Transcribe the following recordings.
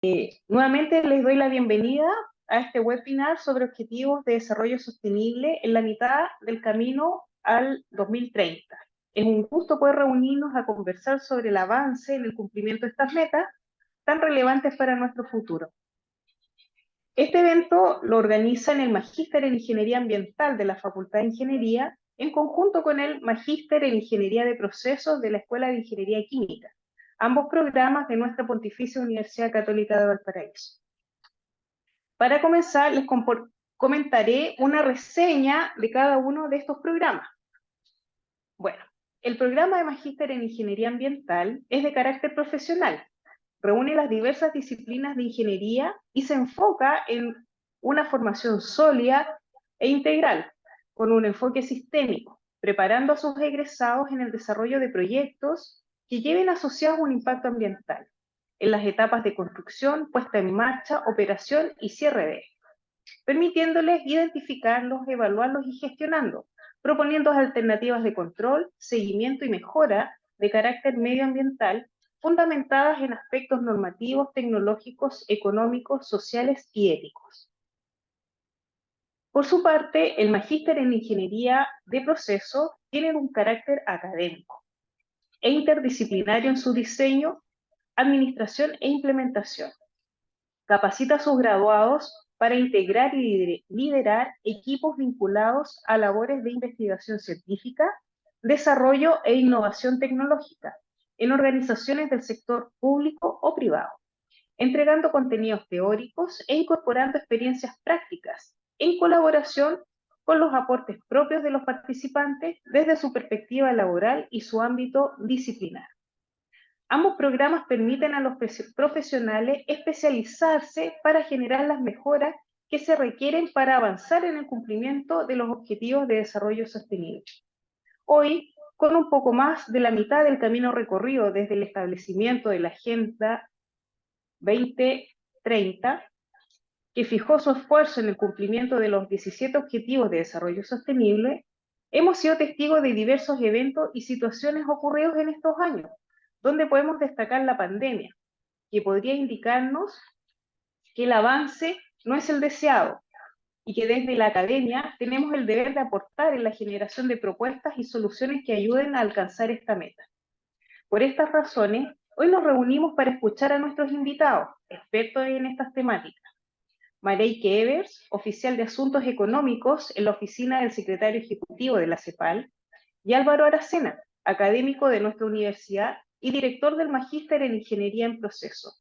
Nuevamente les doy la bienvenida a este webinar sobre objetivos de desarrollo sostenible en la mitad del camino al 2030. Es un gusto poder reunirnos a conversar sobre el avance en el cumplimiento de estas metas tan relevantes para nuestro futuro. Este evento lo organizan el Magíster en Ingeniería Ambiental de la Facultad de Ingeniería en conjunto con el Magíster en Ingeniería de Procesos de la Escuela de Ingeniería Química, ambos programas de nuestra Pontificia Universidad Católica de Valparaíso. Para comenzar, les comentaré una reseña de cada uno de estos programas. Bueno, el programa de Magíster en Ingeniería Ambiental es de carácter profesional, reúne las diversas disciplinas de ingeniería y se enfoca en una formación sólida e integral, con un enfoque sistémico, preparando a sus egresados en el desarrollo de proyectos que lleven asociados un impacto ambiental, en las etapas de construcción, puesta en marcha, operación y cierre de estos, permitiéndoles identificarlos, evaluarlos y gestionando, proponiendo alternativas de control, seguimiento y mejora de carácter medioambiental fundamentadas en aspectos normativos, tecnológicos, económicos, sociales y éticos. Por su parte, el Magíster en Ingeniería de Procesos tiene un carácter académico e interdisciplinario en su diseño, administración e implementación. Capacita a sus graduados para integrar y liderar equipos vinculados a labores de investigación científica, desarrollo e innovación tecnológica en organizaciones del sector público o privado, entregando contenidos teóricos e incorporando experiencias prácticas en colaboración con los aportes propios de los participantes desde su perspectiva laboral y su ámbito disciplinar. Ambos programas permiten a los profesionales especializarse para generar las mejoras que se requieren para avanzar en el cumplimiento de los objetivos de desarrollo sostenible. Hoy, con un poco más de la mitad del camino recorrido desde el establecimiento de la Agenda 2030, que fijó su esfuerzo en el cumplimiento de los 17 Objetivos de Desarrollo Sostenible, hemos sido testigos de diversos eventos y situaciones ocurridos en estos años, donde podemos destacar la pandemia, que podría indicarnos que el avance no es el deseado y que desde la academia tenemos el deber de aportar en la generación de propuestas y soluciones que ayuden a alcanzar esta meta. Por estas razones, hoy nos reunimos para escuchar a nuestros invitados, expertos en estas temáticas. Mareike Evers, oficial de Asuntos Económicos en la oficina del secretario ejecutivo de la CEPAL, y Álvaro Aracena, académico de nuestra universidad y director del Magíster en Ingeniería en Proceso,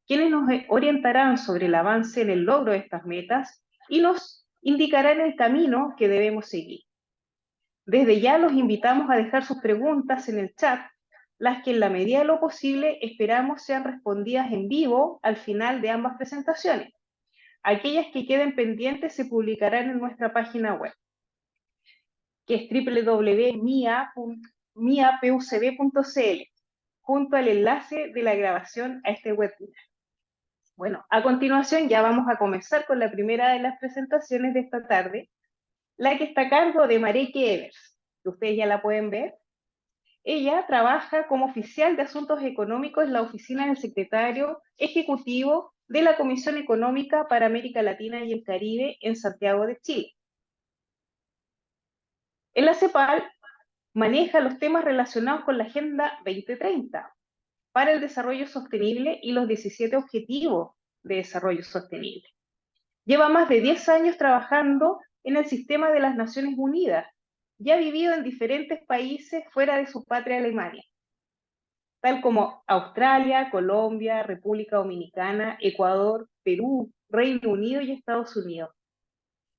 quienes nos orientarán sobre el avance en el logro de estas metas y nos indicarán el camino que debemos seguir. Desde ya los invitamos a dejar sus preguntas en el chat, las que en la medida de lo posible esperamos sean respondidas en vivo al final de ambas presentaciones. Aquellas que queden pendientes se publicarán en nuestra página web, que es www.miapucb.cl, junto al enlace de la grabación a este webinar. Bueno, a continuación ya vamos a comenzar con la primera de las presentaciones de esta tarde, la que está a cargo de Mareike Evers, que ustedes ya la pueden ver. Ella trabaja como oficial de Asuntos Económicos en la oficina del secretario ejecutivo de la Comisión Económica para América Latina y el Caribe en Santiago de Chile. En la CEPAL maneja los temas relacionados con la Agenda 2030 para el desarrollo sostenible y los 17 Objetivos de Desarrollo Sostenible. Lleva más de 10 años trabajando en el sistema de las Naciones Unidas y ha vivido en diferentes países fuera de su patria Alemania, tal como Australia, Colombia, República Dominicana, Ecuador, Perú, Reino Unido y Estados Unidos,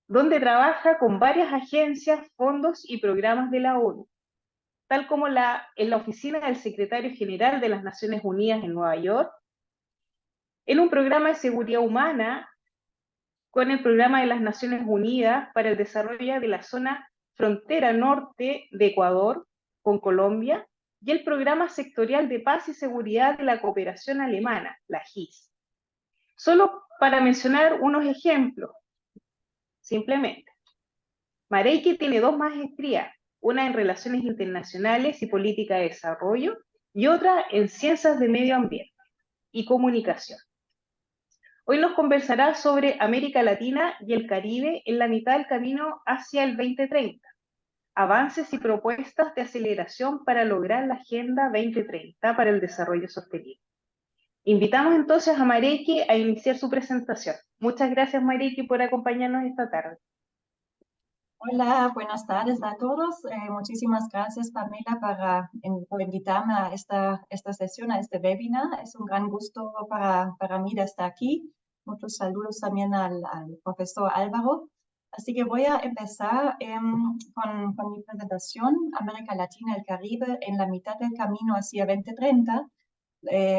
donde trabaja con varias agencias, fondos y programas de la ONU, tal como en la oficina del secretario general de las Naciones Unidas en Nueva York, en un programa de seguridad humana con el programa de las Naciones Unidas para el desarrollo de la zona frontera norte de Ecuador con Colombia, y el programa sectorial de paz y seguridad de la cooperación alemana, la GIS. Solo para mencionar unos ejemplos, simplemente. Mareike tiene 2 maestrías, una en Relaciones Internacionales y Política de Desarrollo, y otra en Ciencias de Medio Ambiente y Comunicación. Hoy nos conversará sobre América Latina y el Caribe en la mitad del camino hacia el 2030, avances y propuestas de aceleración para lograr la Agenda 2030 para el Desarrollo Sostenible. Invitamos entonces a Mareike a iniciar su presentación. Muchas gracias, Mareike, por acompañarnos esta tarde. Hola, buenas tardes a todos. Muchísimas gracias, Pamela, por invitarme a esta sesión, a este webinar. Es un gran gusto para mí de estar aquí. Muchos saludos también al profesor Álvaro. Así que voy a empezar con mi presentación, América Latina y el Caribe en la mitad del camino hacia 2030,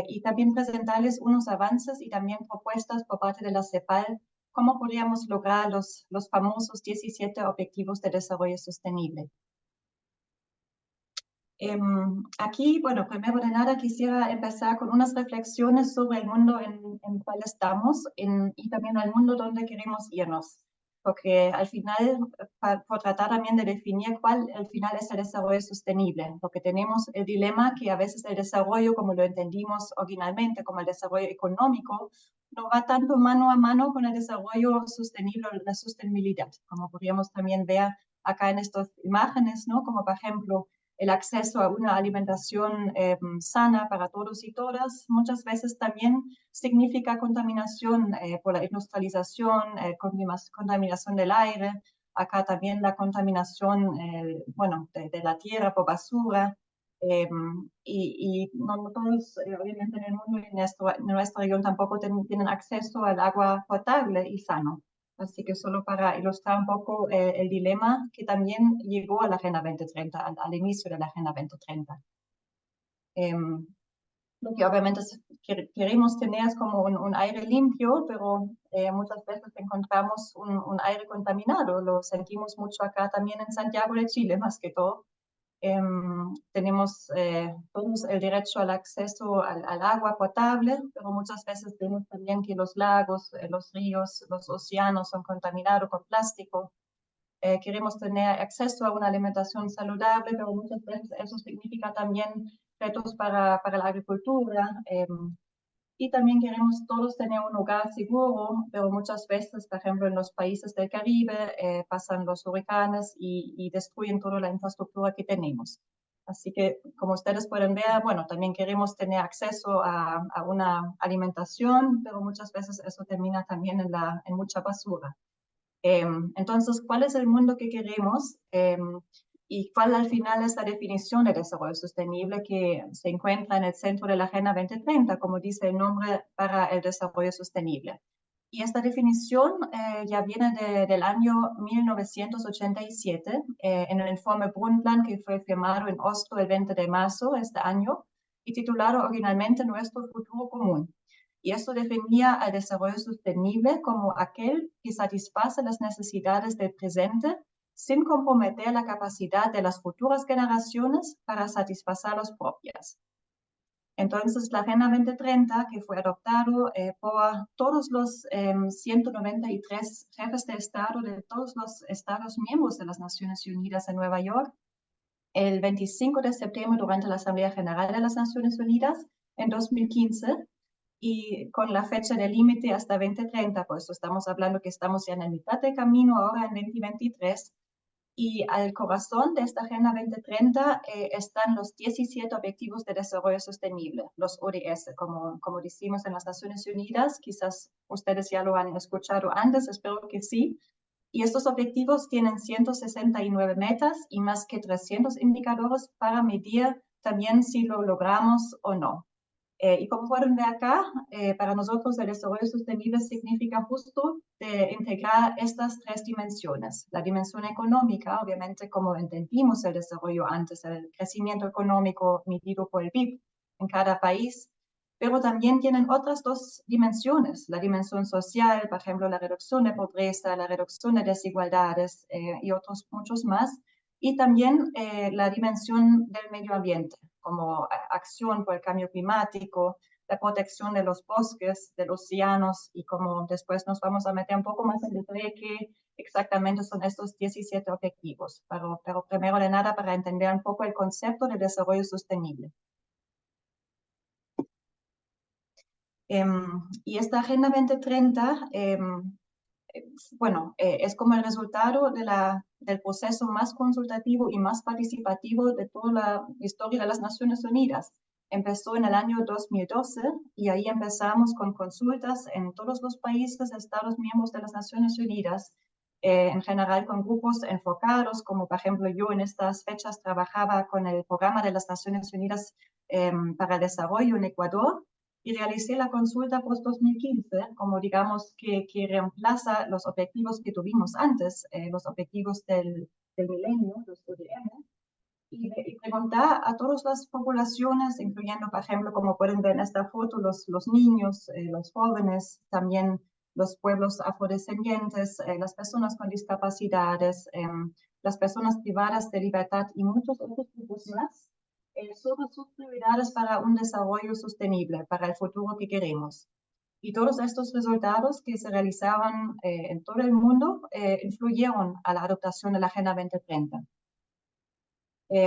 y también presentarles unos avances y también propuestas por parte de la CEPAL, cómo podríamos lograr los famosos 17 Objetivos de Desarrollo Sostenible. Aquí, bueno, primero de nada quisiera empezar con unas reflexiones sobre el mundo en el cual estamos y también el mundo donde queremos irnos. Porque al final, por tratar también de definir cuál al final es el desarrollo sostenible, porque tenemos el dilema que a veces el desarrollo, como lo entendimos originalmente, como el desarrollo económico, no va tanto mano a mano con el desarrollo sostenible, la sostenibilidad, como podríamos también ver acá en estas imágenes, ¿no? Como por ejemplo, el acceso a una alimentación sana para todos y todas, muchas veces también significa contaminación por la industrialización, contaminación del aire, acá también la contaminación bueno, de la tierra por basura. Y no todos, obviamente en el mundo y en nuestra región tampoco tienen acceso al agua potable y sano. Así que solo para ilustrar un poco el dilema que también llegó a la Agenda 2030, al inicio de la Agenda 2030. Lo que obviamente queremos tener es como un aire limpio, pero muchas veces encontramos un aire contaminado. Lo sentimos mucho acá también en Santiago de Chile, más que todo. Tenemos todos el derecho al acceso al agua potable, pero muchas veces vemos también que los lagos, los ríos, los océanos son contaminados con plástico. Queremos tener acceso a una alimentación saludable, pero muchas veces eso significa también retos para la agricultura. Y también queremos todos tener un hogar seguro, pero muchas veces, por ejemplo, en los países del Caribe, pasan los huracanes y destruyen toda la infraestructura que tenemos. Así que, como ustedes pueden ver, bueno, también queremos tener acceso a una alimentación, pero muchas veces eso termina también en mucha basura. Entonces, ¿cuál es el mundo que queremos? Y cuál al final es la definición de desarrollo sostenible que se encuentra en el centro de la Agenda 2030, como dice el nombre, para el desarrollo sostenible. Y esta definición ya viene del año 1987, en el informe Brundtland que fue firmado en Oslo el 20 de marzo de este año y titulado originalmente Nuestro futuro común. Y esto definía al desarrollo sostenible como aquel que satisface las necesidades del presente sin comprometer la capacidad de las futuras generaciones para satisfacer las propias. Entonces, la Agenda 2030, que fue adoptado por todos los 193 jefes de Estado de todos los Estados miembros de las Naciones Unidas en Nueva York, el 25 de septiembre durante la Asamblea General de las Naciones Unidas en 2015, y con la fecha de límite hasta 2030, por eso estamos hablando que estamos ya en la mitad del camino ahora en 2023, y al corazón de esta Agenda 2030 están los 17 Objetivos de Desarrollo Sostenible, los ODS, como decimos en las Naciones Unidas. Quizás ustedes ya lo han escuchado antes, espero que sí. Y estos objetivos tienen 169 metas y más que 300 indicadores para medir también si lo logramos o no. Y como pueden ver acá, para nosotros el desarrollo sostenible significa justo integrar estas tres dimensiones. La dimensión económica, obviamente, como entendimos el desarrollo antes, el crecimiento económico medido por el PIB en cada país, pero también tienen otras dos dimensiones, la dimensión social, por ejemplo, la reducción de pobreza, la reducción de desigualdades y otros muchos más, y también la dimensión del medio ambiente, como acción por el cambio climático, la protección de los bosques, de los océanos, y como después nos vamos a meter un poco más en detalle qué exactamente son estos 17 objetivos, pero primero de nada para entender un poco el concepto de desarrollo sostenible. Y esta Agenda 2030, es como el resultado del proceso más consultativo y más participativo de toda la historia de las Naciones Unidas. Empezó en el año 2012 y ahí empezamos con consultas en todos los países, estados miembros de las Naciones Unidas, en general con grupos enfocados, como por ejemplo yo en estas fechas trabajaba con el Programa de las Naciones Unidas para el Desarrollo en Ecuador, y realicé la consulta post-2015, como digamos que reemplaza los objetivos que tuvimos antes, los objetivos del milenio, los ODM, y preguntar a todas las poblaciones, incluyendo, por ejemplo, como pueden ver en esta foto, los niños, los jóvenes, también los pueblos afrodescendientes, las personas con discapacidades, las personas privadas de libertad y muchos otros grupos más, sobre sus prioridades para un desarrollo sostenible, para el futuro que queremos. Y todos estos resultados que se realizaban en todo el mundo influyeron a la adoptación de la Agenda 2030.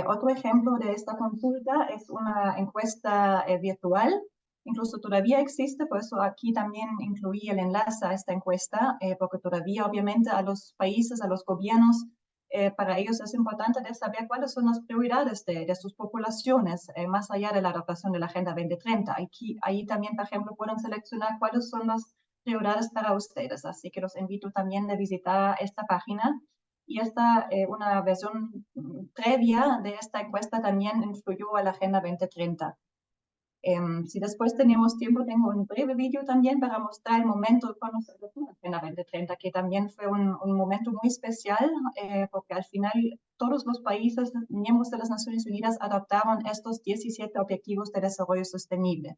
Otro ejemplo de esta consulta es una encuesta virtual, incluso todavía existe, por eso aquí también incluí el enlace a esta encuesta, porque todavía obviamente a los países, a los gobiernos, para ellos es importante de saber cuáles son las prioridades de sus poblaciones, más allá de la adoptación de la Agenda 2030. Ahí también, por ejemplo, pueden seleccionar cuáles son las prioridades para ustedes, así que los invito también a visitar esta página. Y una versión previa de esta encuesta también influyó a la Agenda 2030. Si después tenemos tiempo, tengo un breve vídeo también para mostrar el momento cuando se adoptó la Agenda 2030, que también fue un momento muy especial, porque al final todos los países miembros de las Naciones Unidas adoptaron estos 17 Objetivos de Desarrollo Sostenible.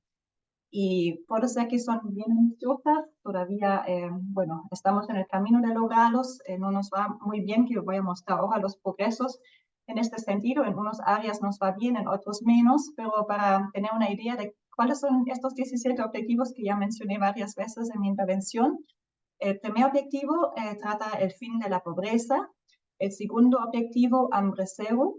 Y puede ser que son bien ambiciosas, todavía, estamos en el camino de lograrlos, no nos va muy bien, que voy a mostrar ahora los progresos en este sentido, en unas áreas nos va bien, en otros menos, pero para tener una idea de cuáles son estos 17 objetivos que ya mencioné varias veces en mi intervención. El primer objetivo trata el fin de la pobreza, el segundo objetivo, hambre cero.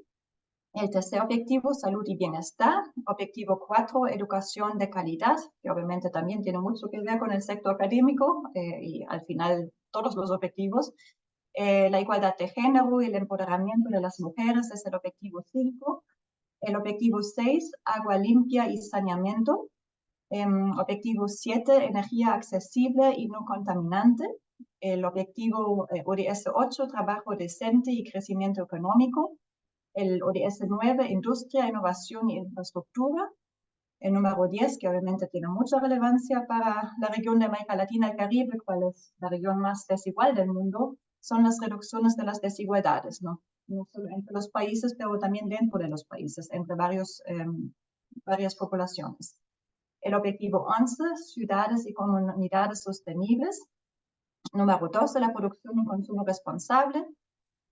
El tercer objetivo, salud y bienestar. Objetivo 4, educación de calidad, que obviamente también tiene mucho que ver con el sector académico y al final todos los objetivos. La igualdad de género y el empoderamiento de las mujeres es el objetivo 5. El objetivo 6, agua limpia y saneamiento. Objetivo 7, energía accesible y no contaminante. El objetivo ODS 8, trabajo decente y crecimiento económico. El ODS 9, Industria, Innovación y Infraestructura. El número 10, que obviamente tiene mucha relevancia para la región de América Latina y el Caribe, cual es la región más desigual del mundo, son las reducciones de las desigualdades, ¿no? No solo entre los países, pero también dentro de los países, entre varias poblaciones. El objetivo 11, ciudades y comunidades sostenibles. Número 12, la producción y consumo responsable.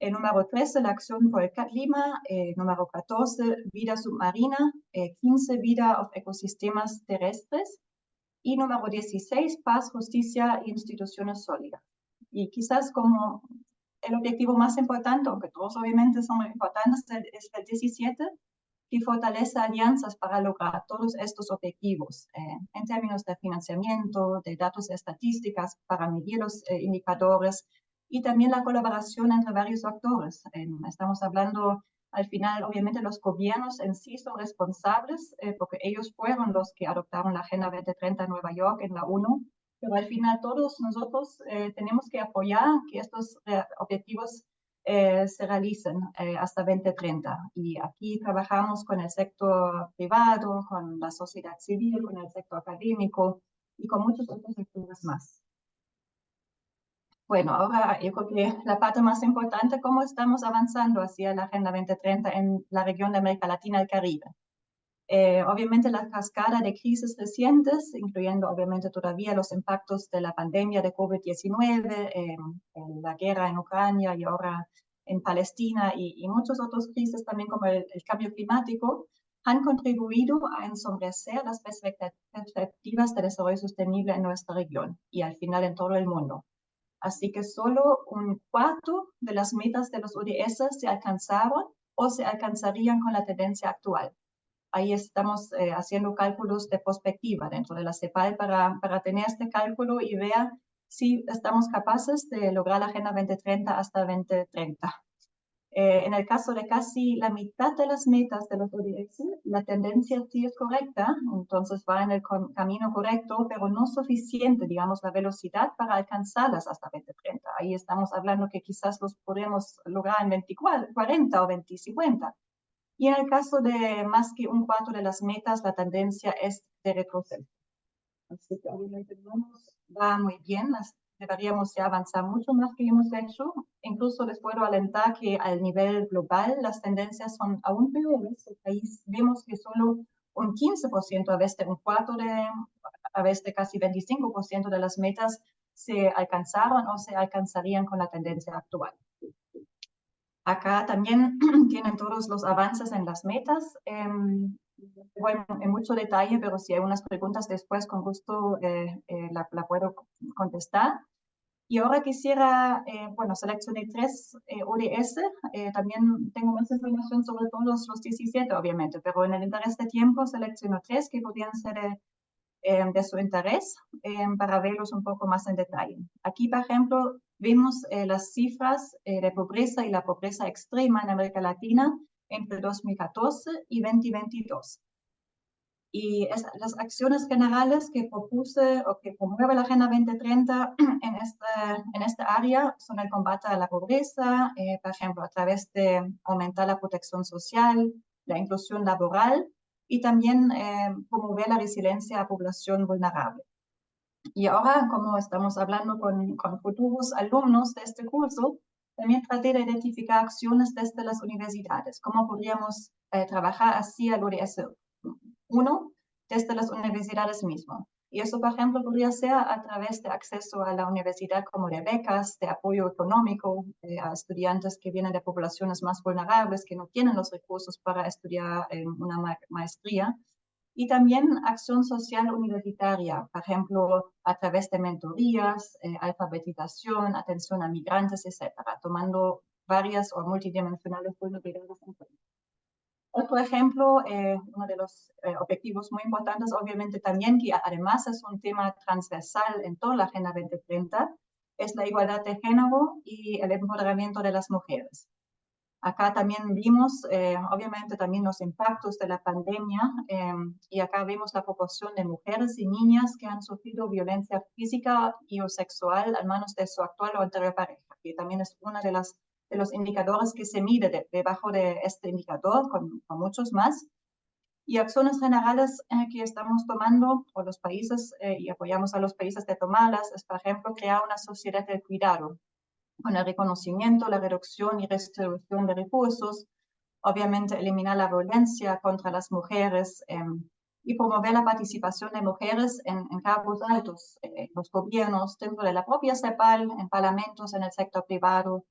Número 13, la acción por el clima. Número 14, vida submarina. 15, vida of ecosistemas terrestres. Y número 16, paz, justicia e instituciones sólidas. Y quizás como el objetivo más importante, aunque todos obviamente son muy importantes, es el 17, que fortalece alianzas para lograr todos estos objetivos en términos de financiamiento, de datos estadísticas para medir los indicadores y también la colaboración entre varios actores. Estamos hablando, al final, obviamente los gobiernos en sí son responsables porque ellos fueron los que adoptaron la Agenda 2030 en Nueva York, en la ONU, pero al final todos nosotros tenemos que apoyar que estos objetivos se realicen hasta 2030. Y aquí trabajamos con el sector privado, con la sociedad civil, con el sector académico y con muchos otros sectores más. Bueno, ahora yo creo que la parte más importante, cómo estamos avanzando hacia la Agenda 2030 en la región de América Latina y el Caribe. Obviamente la cascada de crisis recientes, incluyendo obviamente todavía los impactos de la pandemia de COVID-19, la guerra en Ucrania y ahora en Palestina y muchos otros crisis también como el cambio climático, han contribuido a ensombrecer las perspectivas de desarrollo sostenible en nuestra región y al final en todo el mundo. Así que solo un cuarto de las metas de los ODS se alcanzaron o se alcanzarían con la tendencia actual. ahí estamos haciendo cálculos de perspectiva dentro de la CEPAL para tener este cálculo y ver si estamos capaces de lograr la Agenda 2030 hasta 2030. En el caso de casi la mitad de las metas de los ODS, la tendencia sí es correcta, entonces va en el camino correcto, pero no suficiente, digamos, la velocidad para alcanzarlas hasta 2030. Ahí estamos hablando que quizás los podremos lograr en 2040 o 2050. Y en el caso de más que un cuarto de las metas, la tendencia es de retroceso. Así que obviamente no nos va muy bien, deberíamos ya avanzar mucho más que hemos hecho. Incluso les puedo alentar que al nivel global las tendencias son aún peores. Ahí vemos que solo un 15%, a veces un cuarto a veces casi 25% de las metas se alcanzaron o se alcanzarían con la tendencia actual. Acá también tienen todos los avances en las metas. Bueno, en mucho detalle, pero si hay unas preguntas después, con gusto la puedo contestar. Y ahora quisiera, bueno, seleccioné 3 ODS. También tengo más información sobre todos los 17, obviamente, pero en el interés de tiempo selecciono 3 que podrían ser de su interés para verlos un poco más en detalle. Aquí, por ejemplo, vemos las cifras de pobreza y la pobreza extrema en América Latina entre 2014 y 2022. Y las acciones generales que propuse o que promueve la Agenda 2030 en esta área son el combate a la pobreza, por ejemplo, a través de aumentar la protección social, la inclusión laboral y también promover la resiliencia a población vulnerable. Y ahora, como estamos hablando con futuros alumnos de este curso, también traté de identificar acciones desde las universidades, cómo podríamos trabajar hacia el ODS 1 desde las universidades mismas. Y eso, por ejemplo, podría ser a través de acceso a la universidad como de becas, de apoyo económico a estudiantes que vienen de poblaciones más vulnerables, que no tienen los recursos para estudiar una maestría. Y también acción social universitaria, por ejemplo, a través de mentorías, alfabetización, atención a migrantes, etcétera, tomando varias o multidimensionales vulnerabilidades en cuenta. Otro ejemplo, uno de los objetivos muy importantes, obviamente también, que además es un tema transversal en toda la Agenda 2030, es la igualdad de género y el empoderamiento de las mujeres. Acá también vimos, obviamente, también los impactos de la pandemia y acá vemos la proporción de mujeres y niñas que han sufrido violencia física y o sexual a manos de su actual o anterior pareja, que también es una de los indicadores que se mide debajo de este indicador, con muchos más. Y acciones generales que estamos tomando, o los países, y apoyamos a los países de tomarlas, es, por ejemplo, crear una sociedad del cuidado, con el reconocimiento, la reducción y redistribución de recursos, obviamente eliminar la violencia contra las mujeres y promover la participación de mujeres en cargos altos, los gobiernos, dentro de la propia CEPAL, en parlamentos, en el sector privado,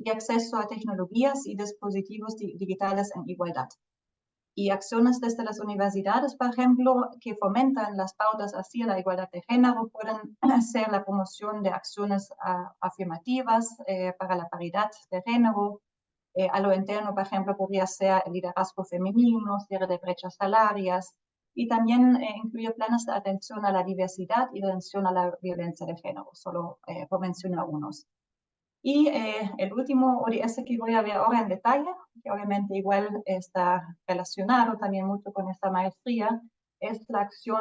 y acceso a tecnologías y dispositivos digitales en igualdad. Y acciones desde las universidades, por ejemplo, que fomentan las pautas hacia la igualdad de género, pueden ser la promoción de acciones afirmativas para la paridad de género. A lo interno, por ejemplo, podría ser el liderazgo femenino, cierre de brechas salariales, y también incluye planes de atención a la diversidad y de atención a la violencia de género, solo por mencionar unos. Y el último ODS que voy a ver ahora en detalle, que obviamente igual está relacionado también mucho con esta maestría, es la acción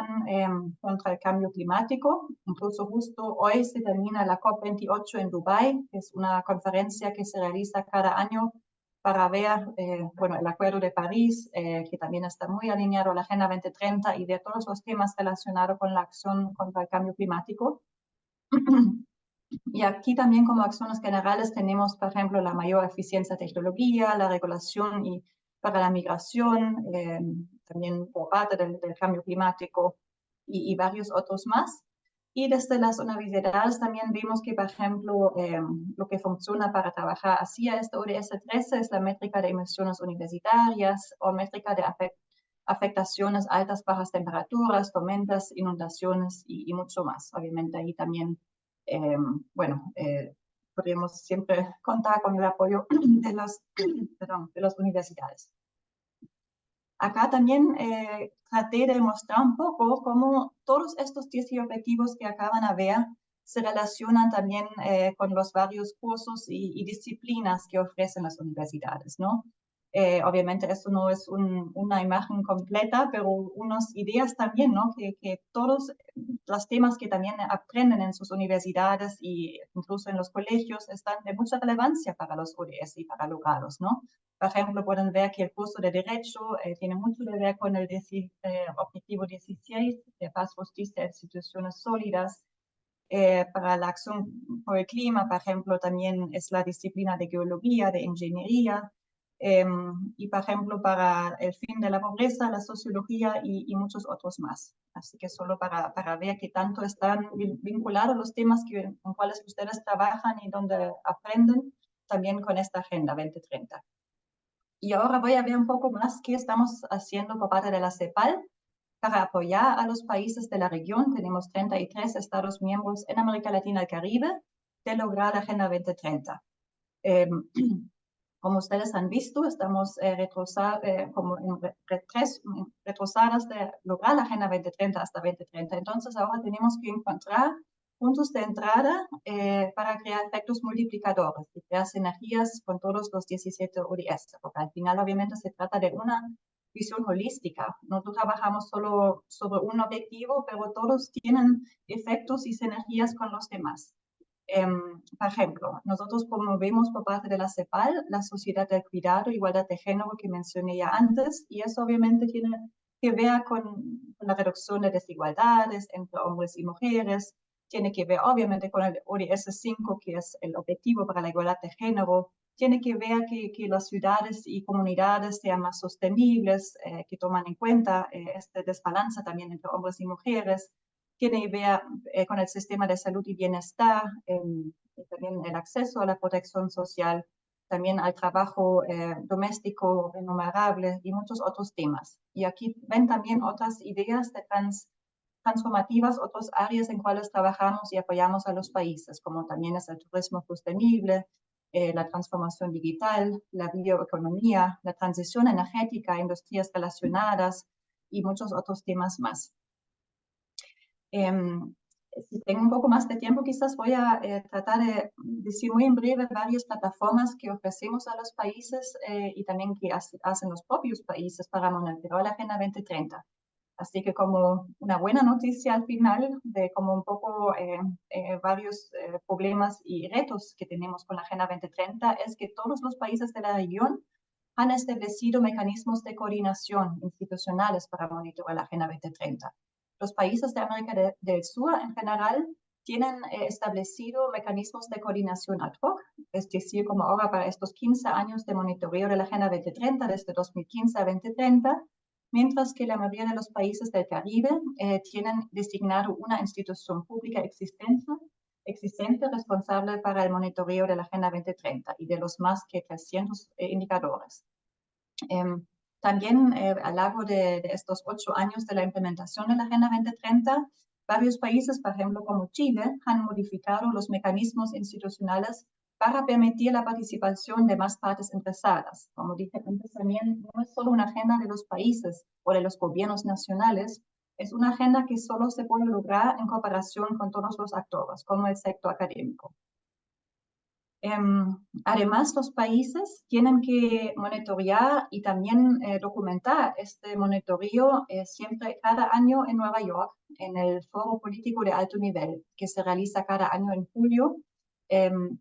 contra el cambio climático. Incluso justo hoy se termina la COP28 en Dubái, que es una conferencia que se realiza cada año para ver, bueno, el Acuerdo de París, que también está muy alineado a la Agenda 2030 y de todos los temas relacionados con la acción contra el cambio climático. Y aquí también como acciones generales tenemos, por ejemplo, la mayor eficiencia de tecnología, la regulación y para la migración, también por parte del cambio climático y varios otros más. Y desde las universidades también vimos que, por ejemplo, lo que funciona para trabajar hacia este ODS 13 es la métrica de emisiones universitarias o métrica de afectaciones, altas, bajas temperaturas, tormentas, inundaciones y mucho más. Obviamente ahí también bueno, podríamos siempre contar con el apoyo de las universidades. Acá también traté de mostrar un poco cómo todos estos 10 objetivos que acaban a ver se relacionan también con los varios cursos y disciplinas que ofrecen las universidades, ¿no? Obviamente esto no es una imagen completa, pero unas ideas también, ¿no? Que todos los temas que también aprenden en sus universidades y incluso en los colegios están de mucha relevancia para los ODS y para lograrlos, ¿no? Por ejemplo, pueden ver que el curso de Derecho tiene mucho que ver con el objetivo 16, de paz, justicia, instituciones sólidas. Para la acción por el clima, por ejemplo, también es la disciplina de geología, de ingeniería, y por ejemplo, para el fin de la pobreza, la sociología y muchos otros más. Así que solo para ver qué tanto están vinculados los temas con cuales ustedes trabajan y donde aprenden también con esta Agenda 2030. Y ahora voy a ver un poco más qué estamos haciendo por parte de la CEPAL para apoyar a los países de la región. Tenemos 33 Estados miembros en América Latina y Caribe de lograr la Agenda 2030. Como ustedes han visto, estamos retrasadas de lograr la Agenda 2030 hasta 2030. Entonces ahora tenemos que encontrar puntos de entrada para crear efectos multiplicadores y crear sinergias con todos los 17 ODS, porque al final obviamente se trata de una visión holística. No trabajamos solo sobre un objetivo, pero todos tienen efectos y sinergias con los demás. Por ejemplo, nosotros promovemos por parte de la CEPAL la sociedad del cuidado, igualdad de género que mencioné ya antes, y eso obviamente tiene que ver con la reducción de desigualdades entre hombres y mujeres, tiene que ver obviamente con el ODS 5, que es el objetivo para la igualdad de género, tiene que ver que las ciudades y comunidades sean más sostenibles, que toman en cuenta este desbalance también entre hombres y mujeres, tiene que ver con el sistema de salud y bienestar, también el acceso a la protección social, también al trabajo doméstico remunerable y muchos otros temas. Y aquí ven también otras ideas de transformativas, otras áreas en cuales trabajamos y apoyamos a los países, como también es el turismo sostenible, la transformación digital, la bioeconomía, la transición energética, industrias relacionadas y muchos otros temas más. Si tengo un poco más de tiempo, quizás voy a tratar de decir muy en breve varias plataformas que ofrecemos a los países y también que hacen los propios países para monitorear la Agenda 2030. Así que como una buena noticia al final de como un poco varios problemas y retos que tenemos con la Agenda 2030 es que todos los países de la región han establecido mecanismos de coordinación institucionales para monitorear la Agenda 2030. Los países de América del Sur en general tienen establecido mecanismos de coordinación ad hoc, es decir, como ahora para estos 15 años de monitoreo de la Agenda 2030, desde 2015 a 2030, mientras que la mayoría de los países del Caribe tienen designado una institución pública existente responsable para el monitoreo de la Agenda 2030 y de los más que 300 indicadores. También a lo largo de estos 8 años de la implementación de la Agenda 2030, varios países, por ejemplo como Chile, han modificado los mecanismos institucionales para permitir la participación de más partes interesadas. Como dije antes, también no es solo una agenda de los países o de los gobiernos nacionales, es una agenda que solo se puede lograr en cooperación con todos los actores, como el sector académico. Además, los países tienen que monitorear y también documentar este monitoreo siempre cada año en Nueva York, en el Foro Político de Alto Nivel, que se realiza cada año en julio.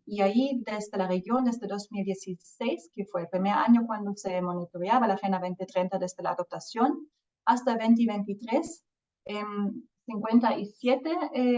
Y ahí desde la región, desde 2016, que fue el primer año cuando se monitoreaba la Agenda 2030 desde la adoptación, hasta 2023, 57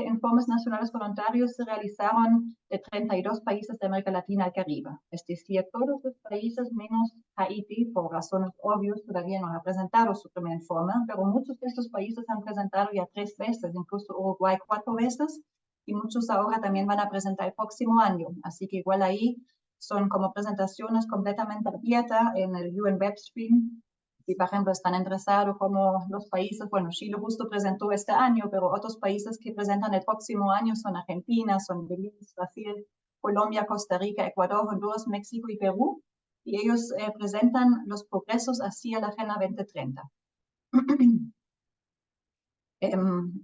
informes nacionales voluntarios se realizaron de 32 países de América Latina y Caribe. Es decir, todos los países menos Haití, por razones obvias, todavía no han presentado su primer informe, pero muchos de estos países han presentado ya 3 veces, incluso Uruguay 4 veces, y muchos ahora también van a presentar el próximo año. Así que igual ahí son como presentaciones completamente abiertas en el UN Webstream. Si, por ejemplo, están interesados como los países, bueno, Chile justo presentó este año, pero otros países que presentan el próximo año son Argentina, son Belice, Brasil, Colombia, Costa Rica, Ecuador, Honduras, México y Perú. y ellos presentan los progresos hacia la Agenda 2030.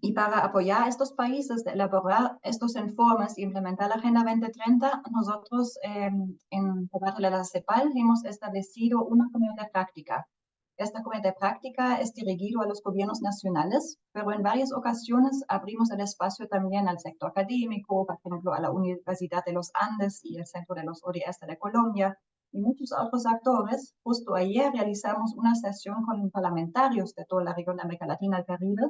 Y para apoyar a estos países de elaborar estos informes e implementar la Agenda 2030, nosotros en parte de la CEPAL hemos establecido una comité de práctica. Esta comité de práctica es dirigido a los gobiernos nacionales, pero en varias ocasiones abrimos el espacio también al sector académico, por ejemplo, a la Universidad de los Andes y el Centro de los ODS de Colombia, y muchos otros actores. Justo ayer realizamos una sesión con parlamentarios de toda la región de América Latina y el Caribe,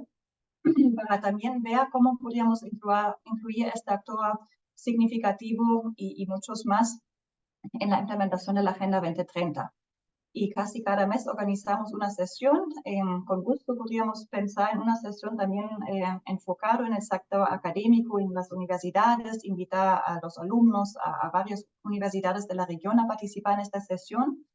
para también ver cómo podríamos incluir este actor significativo y muchos más en la implementación de la Agenda 2030. Y casi cada mes organizamos una sesión. Con gusto podríamos pensar en una sesión también enfocada en el sector académico, en las universidades, invitar a los alumnos a varias universidades de la región a participar en esta sesión,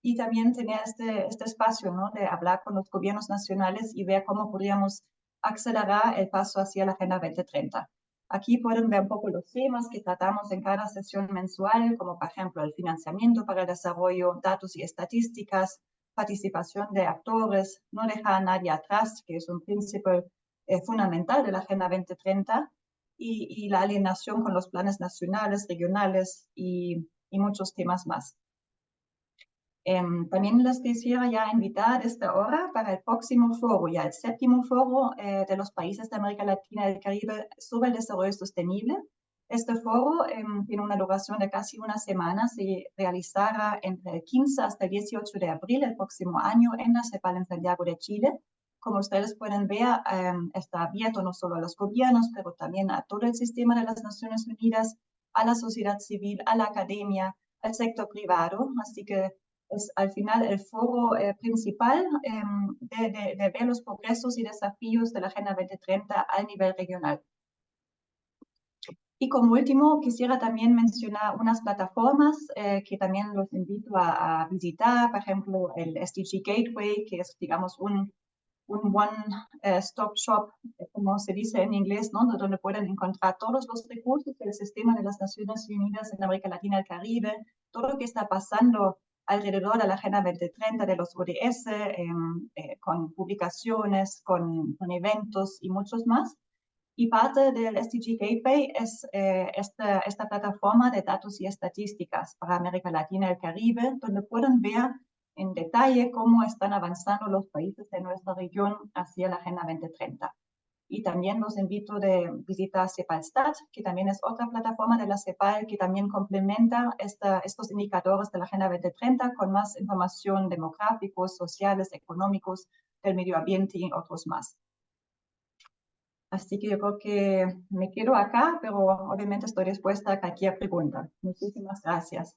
y también tener este espacio, ¿no?, de hablar con los gobiernos nacionales y ver cómo podríamos acelerar el paso hacia la Agenda 2030. Aquí pueden ver un poco los temas que tratamos en cada sesión mensual, como por ejemplo el financiamiento para el desarrollo, datos y estadísticas, participación de actores, no dejar a nadie atrás, que es un principio fundamental de la Agenda 2030, y la alineación con los planes nacionales, regionales y muchos temas más. También les quisiera ya invitar desde ahora para el próximo foro, ya el 7º foro de los países de América Latina y el Caribe sobre el desarrollo sostenible. Este foro tiene una duración de casi una semana, se realizará entre el 15 hasta el 18 de abril del próximo año en la CEPAL en Santiago de Chile. Como ustedes pueden ver, está abierto no solo a los gobiernos, pero también a todo el sistema de las Naciones Unidas, a la sociedad civil, a la academia, al sector privado, así que es al final el foro principal de ver los progresos y desafíos de la Agenda 2030 a nivel regional. Y como último, quisiera también mencionar unas plataformas que también los invito a visitar, por ejemplo, el SDG Gateway, que es, digamos, un one-stop shop, como se dice en inglés, ¿no?, donde pueden encontrar todos los recursos del sistema de las Naciones Unidas en América Latina y el Caribe, todo lo que está pasando alrededor de la Agenda 2030 de los ODS, con publicaciones, con eventos y muchos más. Y parte del SDG Gateway es esta plataforma de datos y estadísticas para América Latina y el Caribe, donde pueden ver en detalle cómo están avanzando los países de nuestra región hacia la Agenda 2030. Y también los invito a visitar CEPALstat, que también es otra plataforma de la CEPAL que también complementa estos indicadores de la Agenda 2030 con más información demográficos, sociales, económicos, del medio ambiente y otros más. Así que yo creo que me quedo acá, pero obviamente estoy dispuesta a cualquier pregunta. Muchísimas gracias.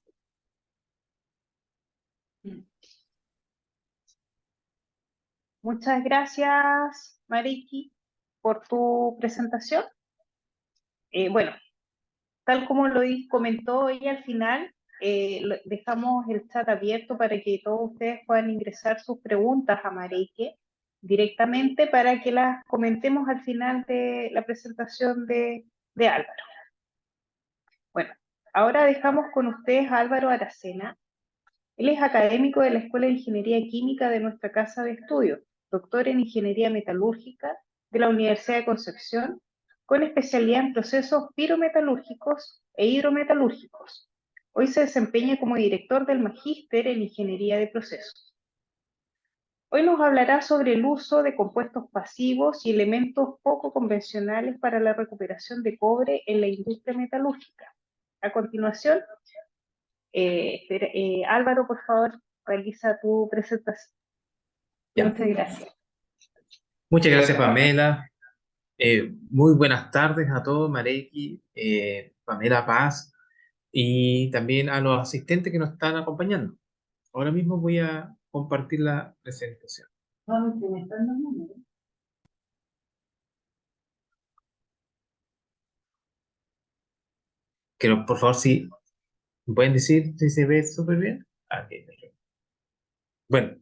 Muchas gracias, Mariki, por tu presentación. Bueno, tal como lo comentó ella al final, dejamos el chat abierto para que todos ustedes puedan ingresar sus preguntas a Mariki directamente para que las comentemos al final de la presentación de Álvaro. Bueno, ahora dejamos con ustedes a Álvaro Aracena. Él es académico de la Escuela de Ingeniería Química de nuestra Casa de Estudios, doctor en Ingeniería Metalúrgica de la Universidad de Concepción, con especialidad en procesos pirometalúrgicos e hidrometalúrgicos. Hoy se desempeña como director del Magíster en Ingeniería de Procesos. Hoy nos hablará sobre el uso de compuestos pasivos y elementos poco convencionales para la recuperación de cobre en la industria metalúrgica. A continuación, Álvaro, por favor, realiza tu presentación. Ya. Muchas gracias. Muchas gracias, Pamela. Muy buenas tardes a todos, Mareki, Pamela Paz, y también a los asistentes que nos están acompañando. Ahora mismo voy a compartir la presentación. Pero por favor, si me pueden decir si se ve súper bien. Okay, perfecto. Bueno,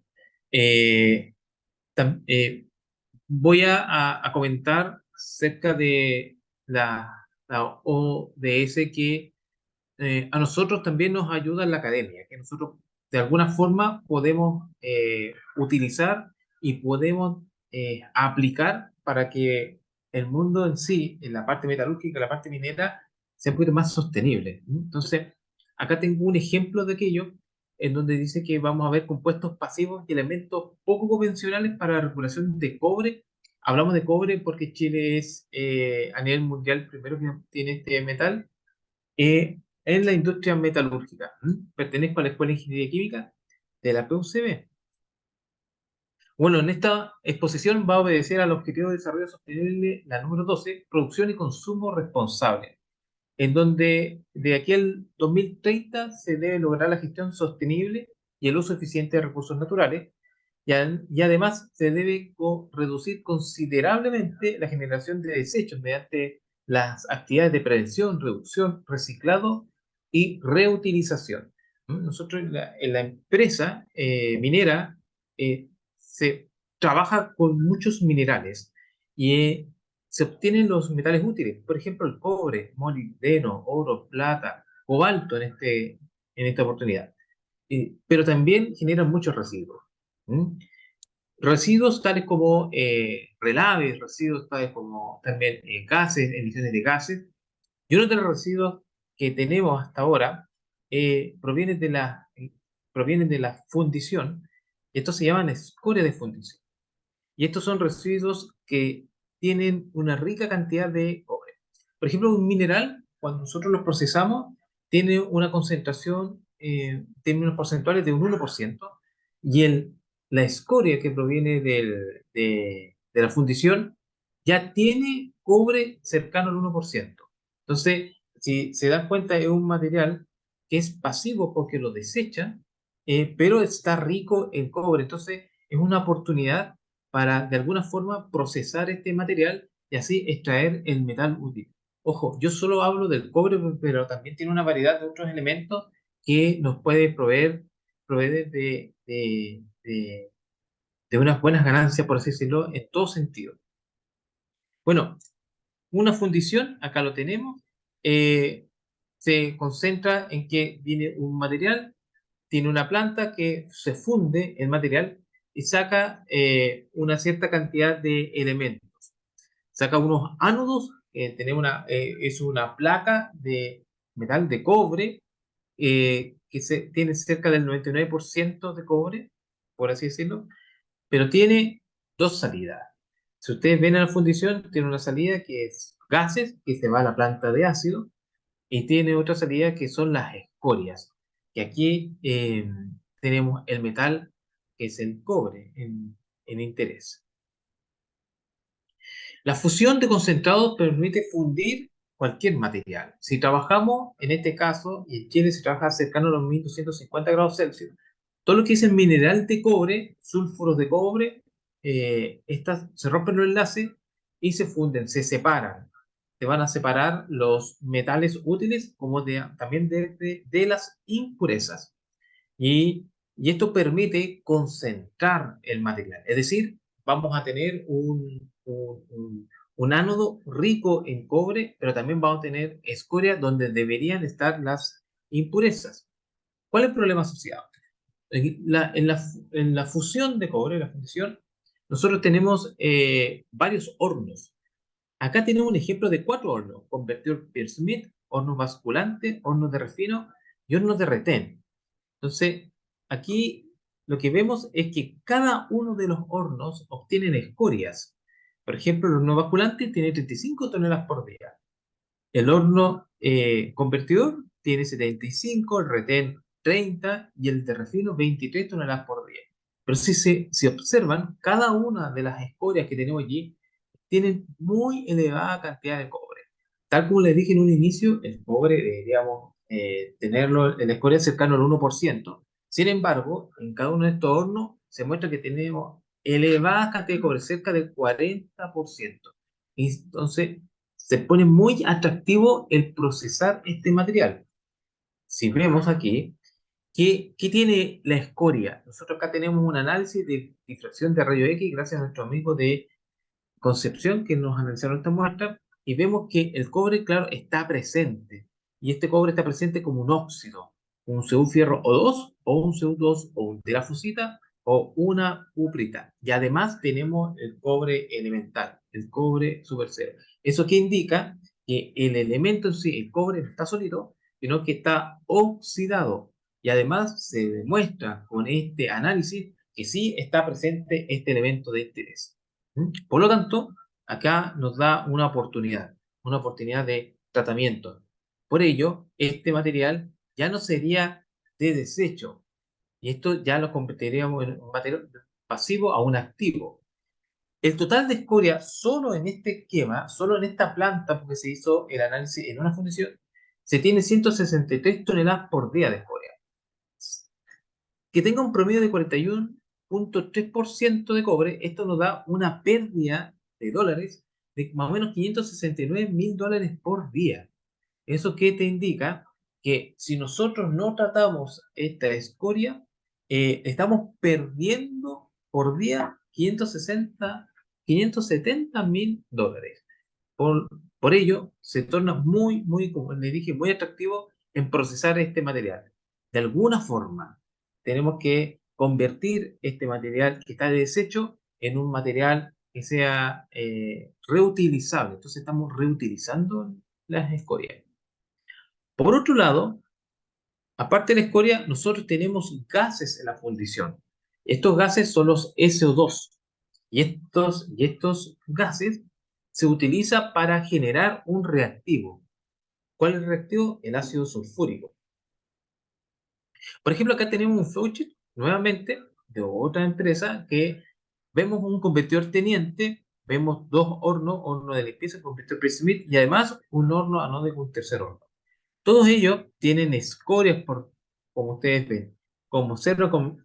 voy a comentar acerca de la ODS que a nosotros también nos ayuda en la academia, que nosotros de alguna forma podemos utilizar y podemos aplicar para que el mundo en sí, en la parte metalúrgica, la parte minera, sea un poquito más sostenible. Entonces, acá tengo un ejemplo de aquello en donde dice que vamos a ver compuestos pasivos y elementos poco convencionales para la recuperación de cobre. Hablamos de cobre porque Chile es a nivel mundial el primero que tiene este metal en la industria metalúrgica. Pertenezco a la Escuela de Ingeniería Química de la PUCB. Bueno, en esta exposición va a obedecer al Objetivo de Desarrollo Sostenible, la número 12, producción y consumo responsable, en donde de aquí al 2030 se debe lograr la gestión sostenible y el uso eficiente de recursos naturales, y además se debe reducir considerablemente la generación de desechos mediante las actividades de prevención, reducción, reciclado y reutilización. Nosotros en la empresa minera se trabaja con muchos minerales y se obtienen los metales útiles, por ejemplo el cobre, molibdeno, oro, plata, cobalto en esta oportunidad. Pero también generan muchos residuos. ¿Mm? Residuos tales como relaves, residuos tales como también gases, emisiones de gases. Y uno de los residuos que tenemos hasta ahora provienen de la fundición. Estos se llaman escoria de fundición. Y estos son residuos que tienen una rica cantidad de cobre. Por ejemplo, un mineral, cuando nosotros los procesamos, tiene una concentración, tiene unos porcentuales de un 1%, y la escoria que proviene de la fundición ya tiene cobre cercano al 1%. Entonces, si se dan cuenta, es un material que es pasivo porque lo desecha, pero está rico en cobre. Entonces, es una oportunidad para de alguna forma procesar este material y así extraer el metal útil. Ojo, yo solo hablo del cobre, pero también tiene una variedad de otros elementos que nos puede proveer de unas buenas ganancias, por así decirlo, en todo sentido. Bueno, una fundición, acá lo tenemos, se concentra en que viene un material, tiene una planta que se funde el material y saca una cierta cantidad de elementos. Saca unos ánodos, es una placa de metal de cobre tiene cerca del 99% de cobre, por así decirlo, pero tiene dos salidas. Si ustedes ven a la fundición, tiene una salida que es gases, que se va a la planta de ácido, y tiene otra salida que son las escorias, que aquí tenemos el metal, que es el cobre, en interés. La fusión de concentrados permite fundir cualquier material. Si trabajamos, en este caso, y en Chile se trabaja cercano a los 1250 grados Celsius, todo lo que es el mineral de cobre, sulfuros de cobre, estas se rompen los enlaces y se funden, se separan. Se van a separar los metales útiles como también de las impurezas. Y esto permite concentrar el material. Es decir, vamos a tener un ánodo rico en cobre, pero también vamos a tener escoria donde deberían estar las impurezas. ¿Cuál es el problema asociado? En la fusión de cobre, la fundición, nosotros tenemos varios hornos. Acá tenemos un ejemplo de 4 hornos: convertidor Peirce-Smith, horno basculante, horno de refino y horno de retén. Entonces, aquí lo que vemos es que cada uno de los hornos obtienen escorias. Por ejemplo, el horno basculante tiene 35 toneladas por día. El horno convertidor tiene 75, el retén 30 y el de refino 23 toneladas por día. Pero si observan, cada una de las escorias que tenemos allí tienen muy elevada cantidad de cobre. Tal como les dije en un inicio, el cobre deberíamos tenerlo en la escoria cercano al 1%. Sin embargo, en cada uno de estos hornos se muestra que tenemos elevada cantidad de cobre, cerca del 40%. Y entonces, se pone muy atractivo el procesar este material. Si vemos aquí, ¿qué tiene la escoria? Nosotros acá tenemos un análisis de difracción de rayos X gracias a nuestro amigo de Concepción que nos analizaron esta muestra, y vemos que el cobre, claro, está presente. Y este cobre está presente como un óxido. un Cu fierro O2 o un Cu2 o un terafosita o una cuprita. Y además tenemos el cobre elemental, el cobre super cero. ¿Eso qué indica? Que el elemento en sí, el cobre, no está sólido, sino que está oxidado. Y además se demuestra con este análisis que sí está presente este elemento de interés. Por lo tanto, acá nos da una oportunidad de tratamiento. Por ello, este material ya no sería de desecho, y esto ya lo convertiríamos en un material pasivo a un activo. El total de escoria solo en este esquema, solo en esta planta, porque se hizo el análisis en una fundición, se tiene 163 toneladas por día de escoria. Que tenga un promedio de 41,3% de cobre, esto nos da una pérdida de dólares de más o menos $569.000 por día. ¿Eso qué te indica? Que si nosotros no tratamos esta escoria, estamos perdiendo por día 570.000 dólares. Por ello, se torna muy, muy, como les dije, muy atractivo en procesar este material. De alguna forma, tenemos que convertir este material que está de desecho en un material que sea reutilizable. Entonces, estamos reutilizando las escorias. Por otro lado, aparte de la escoria, nosotros tenemos gases en la fundición. Estos gases son los SO2. Y estos gases se utilizan para generar un reactivo. ¿Cuál es el reactivo? El ácido sulfúrico. Por ejemplo, acá tenemos un flowchart, nuevamente, de otra empresa, que vemos un convertidor teniente, vemos dos hornos, horno de limpieza, convertidor Smith, y además un horno anódico, un tercer horno. Todos ellos tienen escorias, como ustedes ven. Como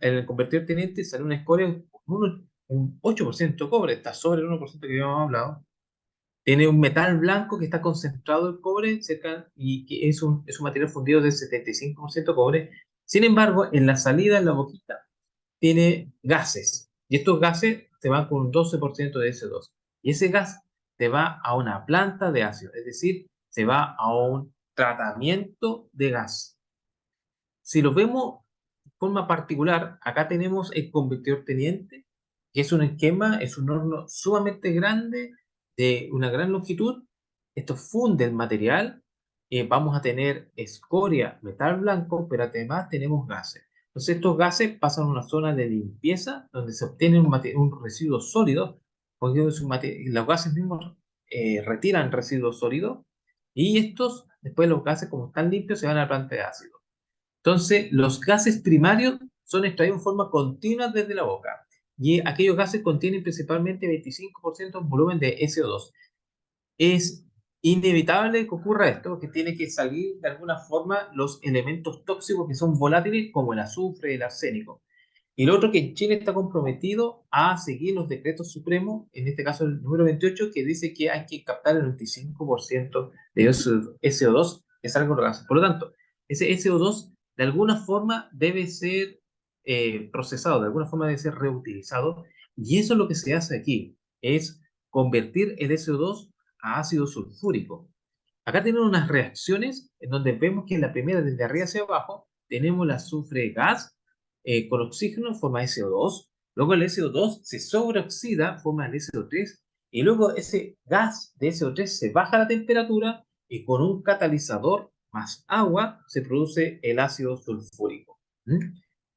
en el convertidor teniente sale una escoria con un 8% de cobre, está sobre el 1% que habíamos hablado. Tiene un metal blanco que está concentrado el cobre cerca, y que es un material fundido de 75% cobre. Sin embargo, en la salida, en la boquita, tiene gases. Y estos gases se van con un 12% de SO2. Y ese gas se va a una planta de ácido, es decir, se va a un tratamiento de gas. Si lo vemos de forma particular, acá tenemos el convertidor teniente, que es un esquema, es un horno sumamente grande, de una gran longitud. Esto funde el material. Vamos a tener escoria, metal blanco, pero además tenemos gases. Entonces estos gases pasan a una zona de limpieza donde se obtiene un residuo sólido, porque los gases mismos retiran residuos sólidos, y después los gases, como están limpios, se van a la planta de ácido. Entonces, los gases primarios son extraídos en forma continua desde la boca, y aquellos gases contienen principalmente 25% en volumen de SO2. Es inevitable que ocurra esto, porque tiene que salir de alguna forma los elementos tóxicos que son volátiles, como el azufre, el arsénico. Y lo otro, que en Chile está comprometido a seguir los decretos supremos, en este caso el número 28, que dice que hay que captar el 95% de SO2 que salga con los gases. Por lo tanto, ese SO2 de alguna forma debe ser procesado, de alguna forma debe ser reutilizado, y eso es lo que se hace aquí, es convertir el SO2 a ácido sulfúrico. Acá tenemos unas reacciones en donde vemos que en la primera, desde arriba hacia abajo, tenemos el azufre gas con oxígeno, forma SO2. Luego el SO2 se sobreoxida, forma el SO3. Y luego ese gas de SO3 se baja la temperatura, y con un catalizador más agua se produce el ácido sulfúrico.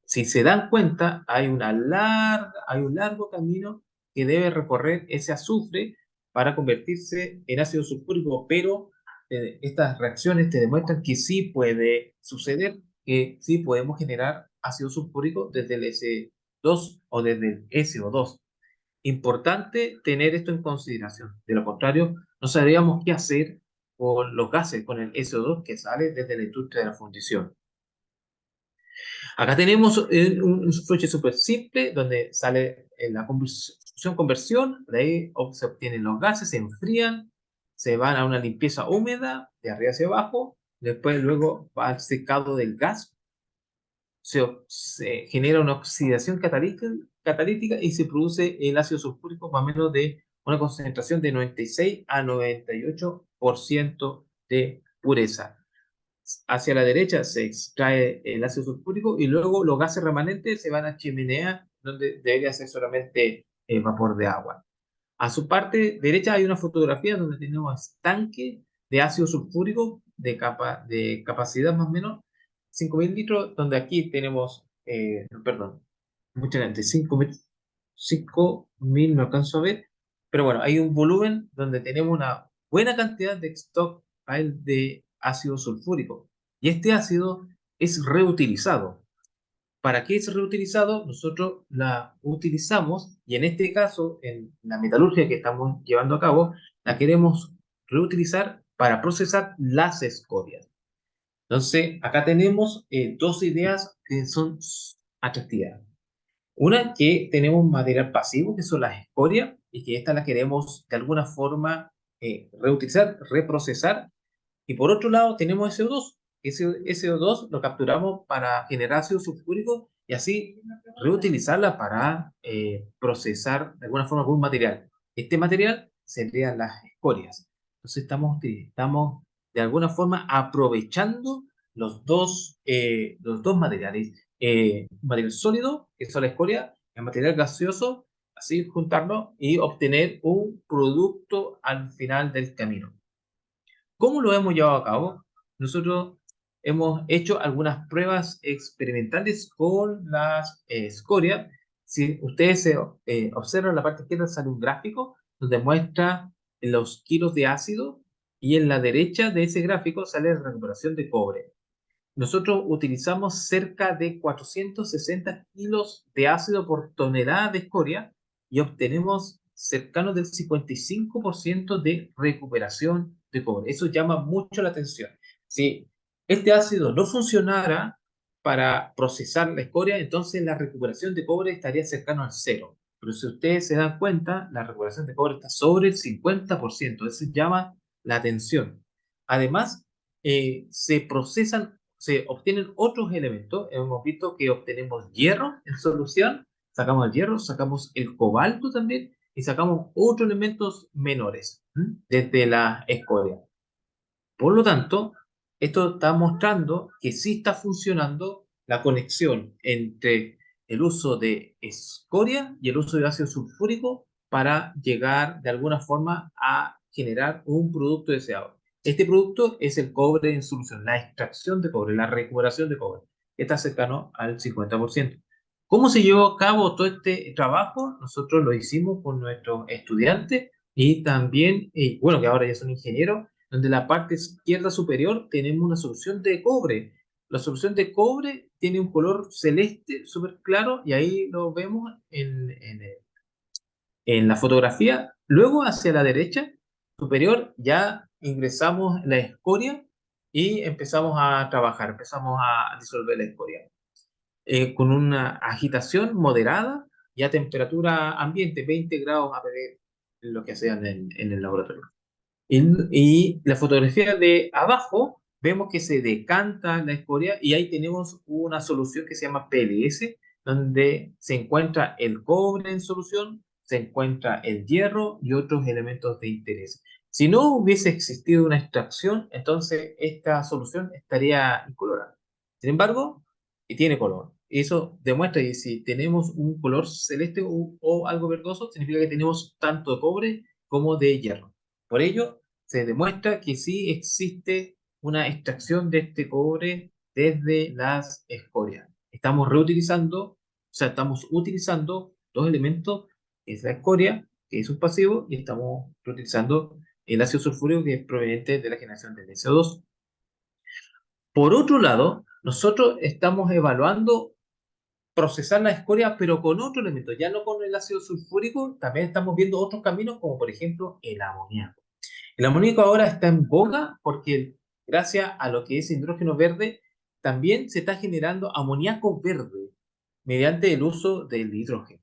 Si se dan cuenta, hay un largo camino que debe recorrer ese azufre para convertirse en ácido sulfúrico, pero estas reacciones te demuestran que sí puede suceder, que sí podemos generar ácido sulfúrico desde el S2 o desde el SO2. Importante tener esto en consideración. De lo contrario, no sabríamos qué hacer con los gases, con el SO2 que sale desde la industria de la fundición. Acá tenemos un flujo súper simple donde sale la conversión, de ahí se obtienen los gases, se enfrían, se van a una limpieza húmeda de arriba hacia abajo, después luego va al secado del gas, se genera una oxidación catalítica y se produce el ácido sulfúrico más o menos de una concentración de 96 a 98% de pureza. hacia la derecha se extrae el ácido sulfúrico y luego los gases remanentes se van a chimenea, donde debería ser solamente vapor de agua. A su parte derecha hay una fotografía donde tenemos estanque de ácido sulfúrico de capacidad más o menos 5.000 litros, donde aquí tenemos, perdón, mucha gente, 5.000 no alcanzo a ver, pero bueno, hay un volumen donde tenemos una buena cantidad de stockpile de ácido sulfúrico. Y este ácido es reutilizado. ¿Para qué es reutilizado? Nosotros la utilizamos y en este caso, en la metalurgia que estamos llevando a cabo, la queremos reutilizar para procesar las escorias. Entonces, acá tenemos dos ideas que son atractivas. Una, que tenemos un material pasivo, que son las escorias, y que esta la queremos de alguna forma reutilizar, reprocesar. Y por otro lado, tenemos SO2. Ese SO2 lo capturamos para generar ácido sulfúrico y así reutilizarla para procesar de alguna forma algún material. Este material serían las escorias. Entonces estamos de alguna forma aprovechando los dos materiales. Material sólido, que es la escoria, el material gaseoso, así juntarlo y obtener un producto al final del camino. ¿Cómo lo hemos llevado a cabo? Nosotros hemos hecho algunas pruebas experimentales con las escorias. Si ustedes observan, en la parte izquierda sale un gráfico donde muestra los kilos de ácido y en la derecha de ese gráfico sale la recuperación de cobre. Nosotros utilizamos cerca de 460 kilos de ácido por tonelada de escoria y obtenemos cercano del 55% de recuperación de cobre. Eso llama mucho la atención. Si este ácido no funcionara para procesar la escoria, entonces la recuperación de cobre estaría cercano al cero. Pero si ustedes se dan cuenta, la recuperación de cobre está sobre el 50%. Eso llama la atención. Además, se obtienen otros elementos. Hemos visto que obtenemos hierro en solución, sacamos el hierro, sacamos el cobalto también y sacamos otros elementos menores desde la escoria. Por lo tanto, esto está mostrando que sí está funcionando la conexión entre el uso de escoria y el uso de ácido sulfúrico para llegar de alguna forma a generar un producto deseado. Este producto es el cobre en solución, la extracción de cobre, la recuperación de cobre, que está cercano al 50%. ¿Cómo se llevó a cabo todo este trabajo? Nosotros lo hicimos con nuestros estudiantes y también, bueno, que ahora ya son ingenieros, donde en la parte izquierda superior tenemos una solución de cobre. La solución de cobre tiene un color celeste súper claro y ahí lo vemos en la fotografía. Luego hacia la derecha superior ya ingresamos la escoria y empezamos a trabajar, empezamos a disolver la escoria. Con una agitación moderada y a temperatura ambiente, 20 grados APD, lo que hacían en el laboratorio. Y la fotografía de abajo vemos que se decanta la escoria y ahí tenemos una solución que se llama PLS, donde se encuentra el cobre en solución, se encuentra el hierro y otros elementos de interés. Si no hubiese existido una extracción, entonces esta solución estaría incolora. Sin embargo, tiene color. Eso demuestra que si tenemos un color celeste o algo verdoso, significa que tenemos tanto de cobre como de hierro. Por ello, se demuestra que sí existe una extracción de este cobre desde las escorias. Estamos reutilizando, o sea, estamos utilizando dos elementos, que es la escoria, que es un pasivo, y estamos reutilizando el ácido sulfúrico, que es proveniente de la generación del SO2. Por otro lado, nosotros estamos evaluando procesar la escoria, pero con otro elemento, ya no con el ácido sulfúrico, también estamos viendo otros caminos, como por ejemplo el amoníaco. El amoníaco ahora está en boga porque gracias a lo que es hidrógeno verde, también se está generando amoníaco verde mediante el uso del hidrógeno.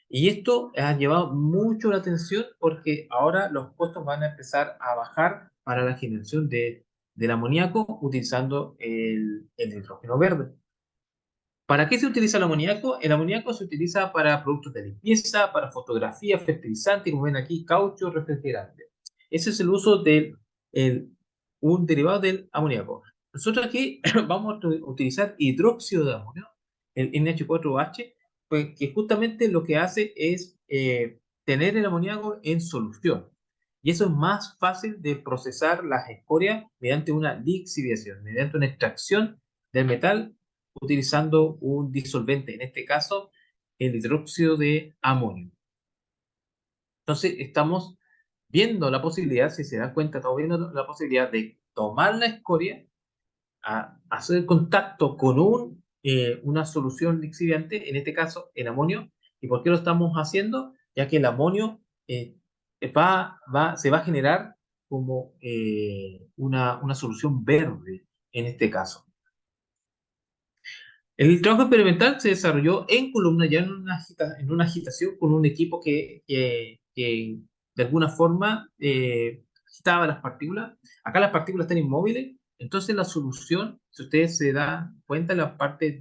Y esto ha llevado mucho la atención porque ahora los costos van a empezar a bajar para la generación del amoníaco utilizando el hidrógeno verde. ¿Para qué se utiliza el amoníaco? El amoníaco se utiliza para productos de limpieza, para fotografía, fertilizante, como ven aquí, caucho, refrigerante. Ese es el uso de un derivado del amoníaco. nosotros aquí vamos a utilizar hidróxido de amonio, el NH4OH, pues, que justamente lo que hace es tener el amoníaco en solución. Y eso es más fácil de procesar las escorias mediante una lixiviación, mediante una extracción del metal utilizando un disolvente, en este caso el hidróxido de amonio. Entonces estamos viendo la posibilidad, si se dan cuenta, estamos viendo la posibilidad de tomar la escoria, a hacer contacto con una solución lixiviante, en este caso el amonio. ¿Y por qué lo estamos haciendo? Ya que el amonio se va a generar como una solución verde en este caso. El trabajo experimental se desarrolló en columna, ya en una agitación con un equipo que de alguna forma agitaba las partículas. Acá las partículas están inmóviles, entonces la solución, si ustedes se dan cuenta, en la parte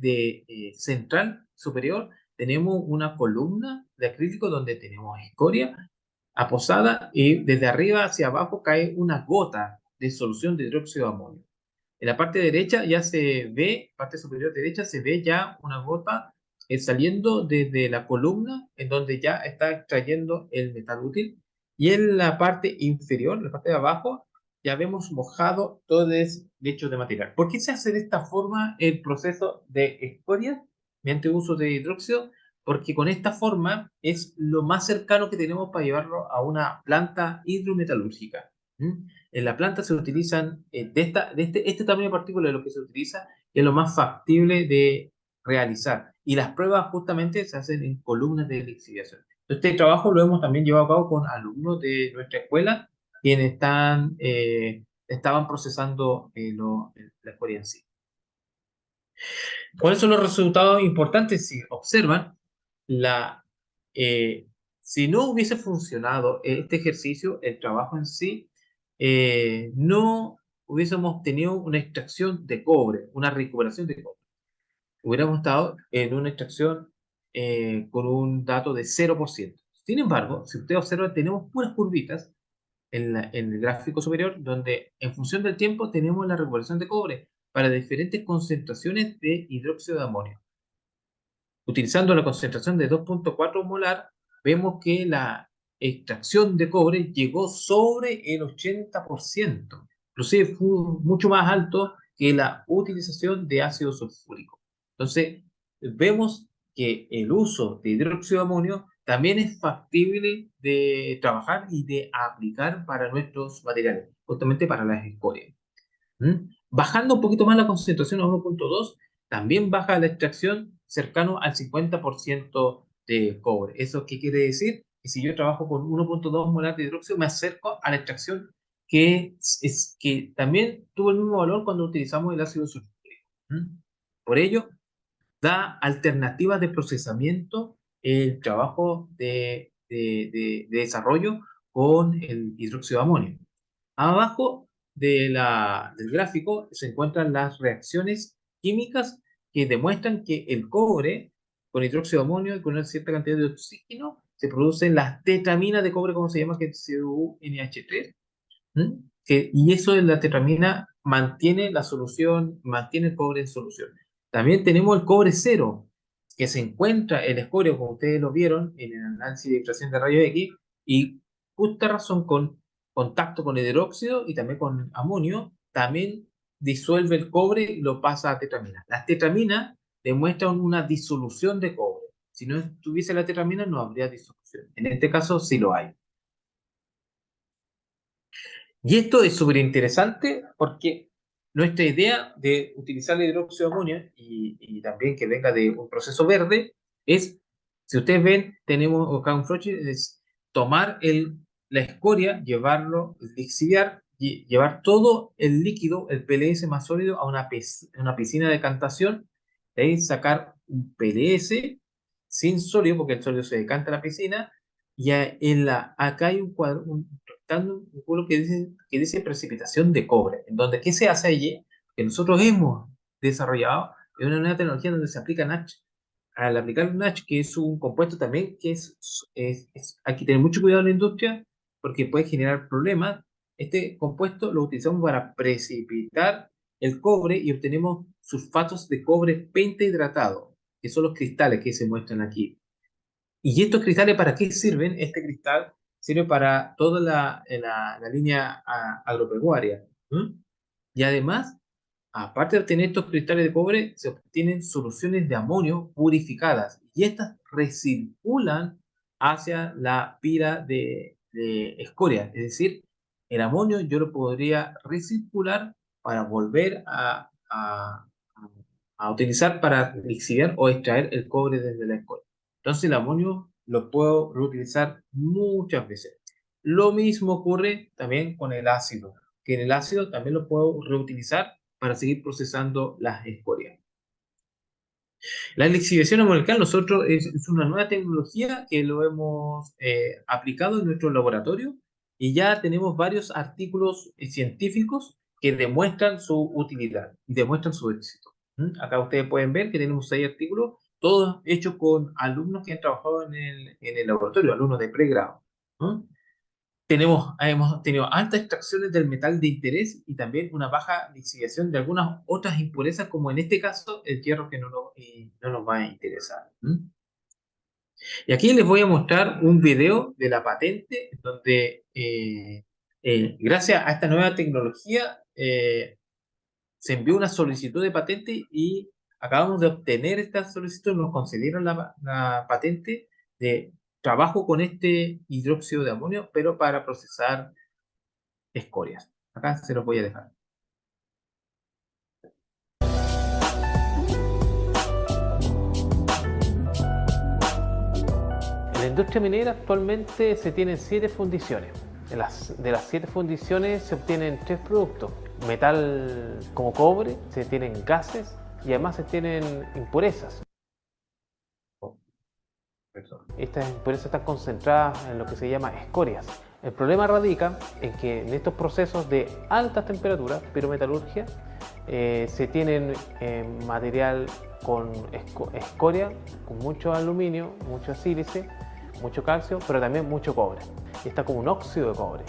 central superior tenemos una columna de acrílico donde tenemos escoria aposada y desde arriba hacia abajo cae una gota de solución de hidróxido de amonio. En la parte derecha ya se ve, parte superior derecha, se ve ya una gota saliendo desde la columna en donde ya está extrayendo el metal útil. Y en la parte inferior, la parte de abajo, ya vemos mojado todo el lecho de material. ¿Por qué se hace de esta forma el proceso de escoria mediante uso de hidróxido? Porque con esta forma es lo más cercano que tenemos para llevarlo a una planta hidrometalúrgica. ¿Mm? En la planta se utilizan este tamaño de partícula es lo que se utiliza y es lo más factible de realizar. Y las pruebas justamente se hacen en columnas de lixiviación. Este trabajo lo hemos también llevado a cabo con alumnos de nuestra escuela, quienes estaban procesando la escoria en sí. ¿Cuáles son los resultados importantes? Si observan, la, si no hubiese funcionado este ejercicio, el trabajo en sí, no hubiésemos tenido una extracción de cobre, una recuperación de cobre. Hubiéramos estado en una extracción con un dato de 0%. Sin embargo, si usted observa, tenemos puras curvitas en el gráfico superior, donde en función del tiempo tenemos la recuperación de cobre para diferentes concentraciones de hidróxido de amonio. Utilizando la concentración de 2.4 molar, vemos que la extracción de cobre llegó sobre el 80%, inclusive fue mucho más alto que la utilización de ácido sulfúrico. Entonces, vemos que el uso de hidróxido de amonio también es factible de trabajar y de aplicar para nuestros materiales, justamente para las escorias. Bajando un poquito más la concentración a 1.2, también baja la extracción cercano al 50% de cobre. ¿Eso qué quiere decir? Que si yo trabajo con 1.2 molar de hidróxido, me acerco a la extracción que también tuvo el mismo valor cuando utilizamos el ácido sulfúrico. Por ello, da alternativas de procesamiento el trabajo de desarrollo con el hidróxido de amonio. Abajo del gráfico se encuentran las reacciones químicas que demuestran que el cobre con hidróxido de amonio y con una cierta cantidad de oxígeno se producen las tetraminas de cobre, como se llama, que es CuNH3. Y eso de la tetramina mantiene la solución, mantiene el cobre en solución. También tenemos el cobre cero, que se encuentra en el escorio, como ustedes lo vieron en el análisis de extracción de rayos X, y justa razón con contacto con el hidróxido y también con amonio, también disuelve el cobre y lo pasa a tetramina. Las tetraminas demuestran una disolución de cobre. Si no estuviese la tetramina, no habría disolución. En este caso, sí lo hay. Y esto es súper interesante porque nuestra idea de utilizar el hidróxido de amonio y también que venga de un proceso verde es, si ustedes ven, tenemos acá un floche, es tomar la escoria, llevarlo, lixiviar, y llevar todo el líquido, el PLS más sólido, a una piscina de decantación, de ahí sacar un PLS sin sólido, porque el sólido se decanta en la piscina, y acá hay un cuadro, un cuadro que dice precipitación de cobre, en donde ¿qué se hace allí? Que nosotros hemos desarrollado es una nueva tecnología donde se aplica NaCH. Al aplicar NaCH, que es un compuesto también que hay que tener mucho cuidado en la industria porque puede generar problemas. Este compuesto lo utilizamos para precipitar el cobre y obtenemos sulfatos de cobre pentahidratado, que son los cristales que se muestran aquí. ¿Y estos cristales para qué sirven? Este cristal sirve para toda la línea agropecuaria. ¿Mm? Y además, aparte de obtener estos cristales de cobre, se obtienen soluciones de amonio purificadas y estas recirculan hacia la pila de escoria. Es decir, el amonio yo lo podría recircular para volver a utilizar para lixiviar o extraer el cobre desde la escoria. Entonces el amonio lo puedo reutilizar muchas veces. Lo mismo ocurre también con el ácido, que en el ácido también lo puedo reutilizar para seguir procesando las escorias. La lixiviación molecular nosotros es una nueva tecnología que lo hemos aplicado en nuestro laboratorio y ya tenemos varios artículos científicos que demuestran su utilidad y demuestran su éxito. Acá ustedes pueden ver que tenemos 6 artículos, todos hechos con alumnos que han trabajado en el laboratorio, alumnos de pregrado. ¿No? Hemos tenido altas extracciones del metal de interés y también una baja lixiviación de algunas otras impurezas, como en este caso el hierro que no nos va a interesar. Y aquí les voy a mostrar un video de la patente donde gracias a esta nueva tecnología se envió una solicitud de patente y acabamos de obtener esta solicitud, nos concedieron la patente de trabajo con este hidróxido de amonio, pero para procesar escorias. Acá se los voy a dejar. En la industria minera actualmente se tienen 7 fundiciones. De las 7 fundiciones se obtienen 3 productos. Metal como cobre, se tienen gases y además se tienen impurezas. Estas impurezas están concentradas en lo que se llama escorias. El problema radica en que en estos procesos de altas temperaturas, pirometalurgia, se tienen material con escoria, con mucho aluminio, mucho sílice, mucho calcio, pero también mucho cobre. Y está como un óxido de cobre,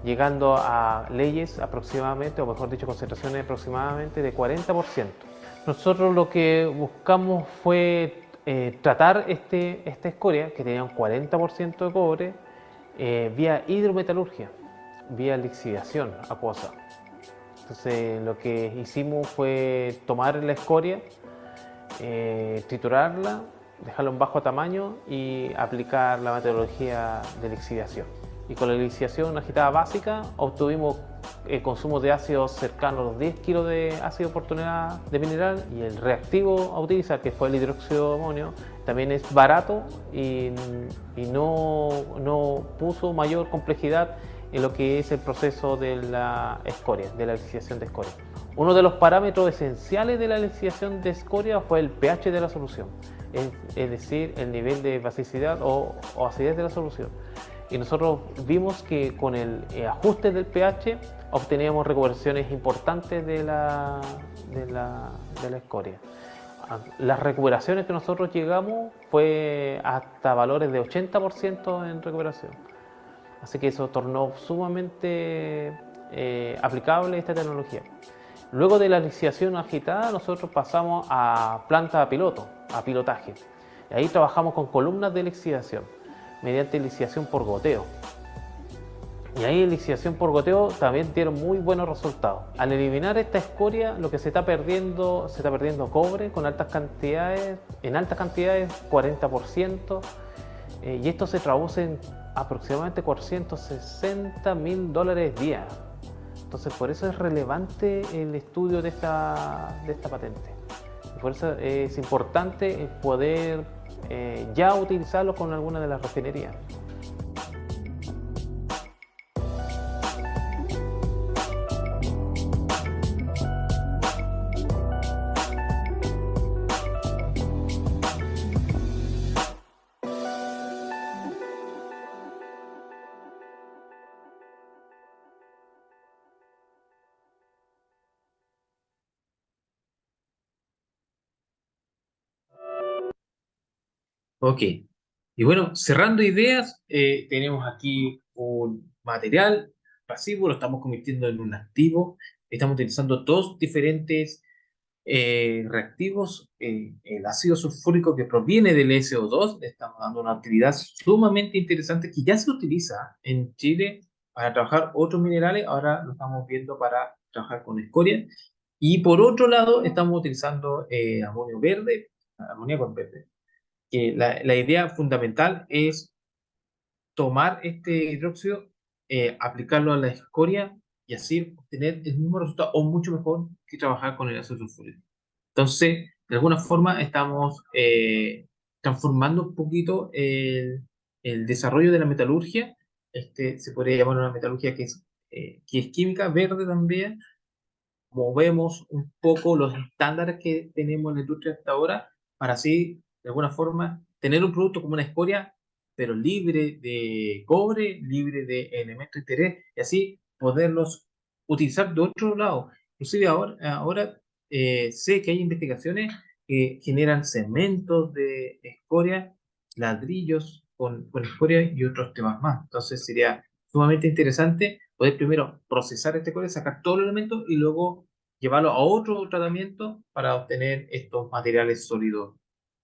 llegando a leyes aproximadamente, o mejor dicho, concentraciones aproximadamente de 40%. Nosotros lo que buscamos fue tratar esta escoria, que tenía un 40% de cobre, vía hidrometalurgia, vía lixiviación acuosa. Entonces lo que hicimos fue tomar la escoria, triturarla, dejarla en bajo tamaño y aplicar la metodología de lixiviación. Y con la lixiviación agitada básica obtuvimos consumos de ácidos cercanos a los 10 kilos de ácido por tonelada de mineral, y el reactivo a utilizar, que fue el hidróxido de amonio, también es barato y no puso mayor complejidad en lo que es el proceso de la escoria, de la lixiviación de escoria. Uno de los parámetros esenciales de la lixiviación de escoria fue el pH de la solución, es decir, el nivel de basicidad o acidez de la solución. Y nosotros vimos que con el ajuste del pH obteníamos recuperaciones importantes de la escoria. Las recuperaciones que nosotros llegamos fue hasta valores de 80% en recuperación. Así que eso tornó sumamente aplicable esta tecnología. Luego de la lixiviación agitada, nosotros pasamos a planta piloto, a pilotaje. Y ahí trabajamos con columnas de lixiviación, mediante lixiviación por goteo. Y ahí en lixiviación por goteo también dieron muy buenos resultados. Al eliminar esta escoria, lo que se está perdiendo cobre con altas cantidades, 40%, y esto se traduce en aproximadamente $460.000 día. Entonces por eso es relevante el estudio de esta patente. Y por eso es importante poder ya utilizarlo con alguna de las refinerías. Ok. Y bueno, cerrando ideas, tenemos aquí un material pasivo, lo estamos convirtiendo en un activo, estamos utilizando dos diferentes reactivos. El ácido sulfúrico que proviene del SO2, le estamos dando una actividad sumamente interesante que ya se utiliza en Chile para trabajar otros minerales, ahora lo estamos viendo para trabajar con escoria. Y por otro lado, estamos utilizando amonio verde, amoníaco verde, que la idea fundamental es tomar este hidróxido, aplicarlo a la escoria y así obtener el mismo resultado o mucho mejor que trabajar con el ácido sulfúrico. Entonces, de alguna forma estamos transformando un poquito el desarrollo de la metalurgia. Se podría llamar una metalurgia que es química verde también. Movemos un poco los estándares que tenemos en la industria hasta ahora para así, de alguna forma, tener un producto como una escoria, pero libre de cobre, libre de elementos de interés, y así poderlos utilizar de otro lado. Inclusive ahora sé que hay investigaciones que generan cementos de escoria, ladrillos con escoria y otros temas más. Entonces sería sumamente interesante poder primero procesar este cobre, sacar todos los elementos y luego llevarlo a otro tratamiento para obtener estos materiales sólidos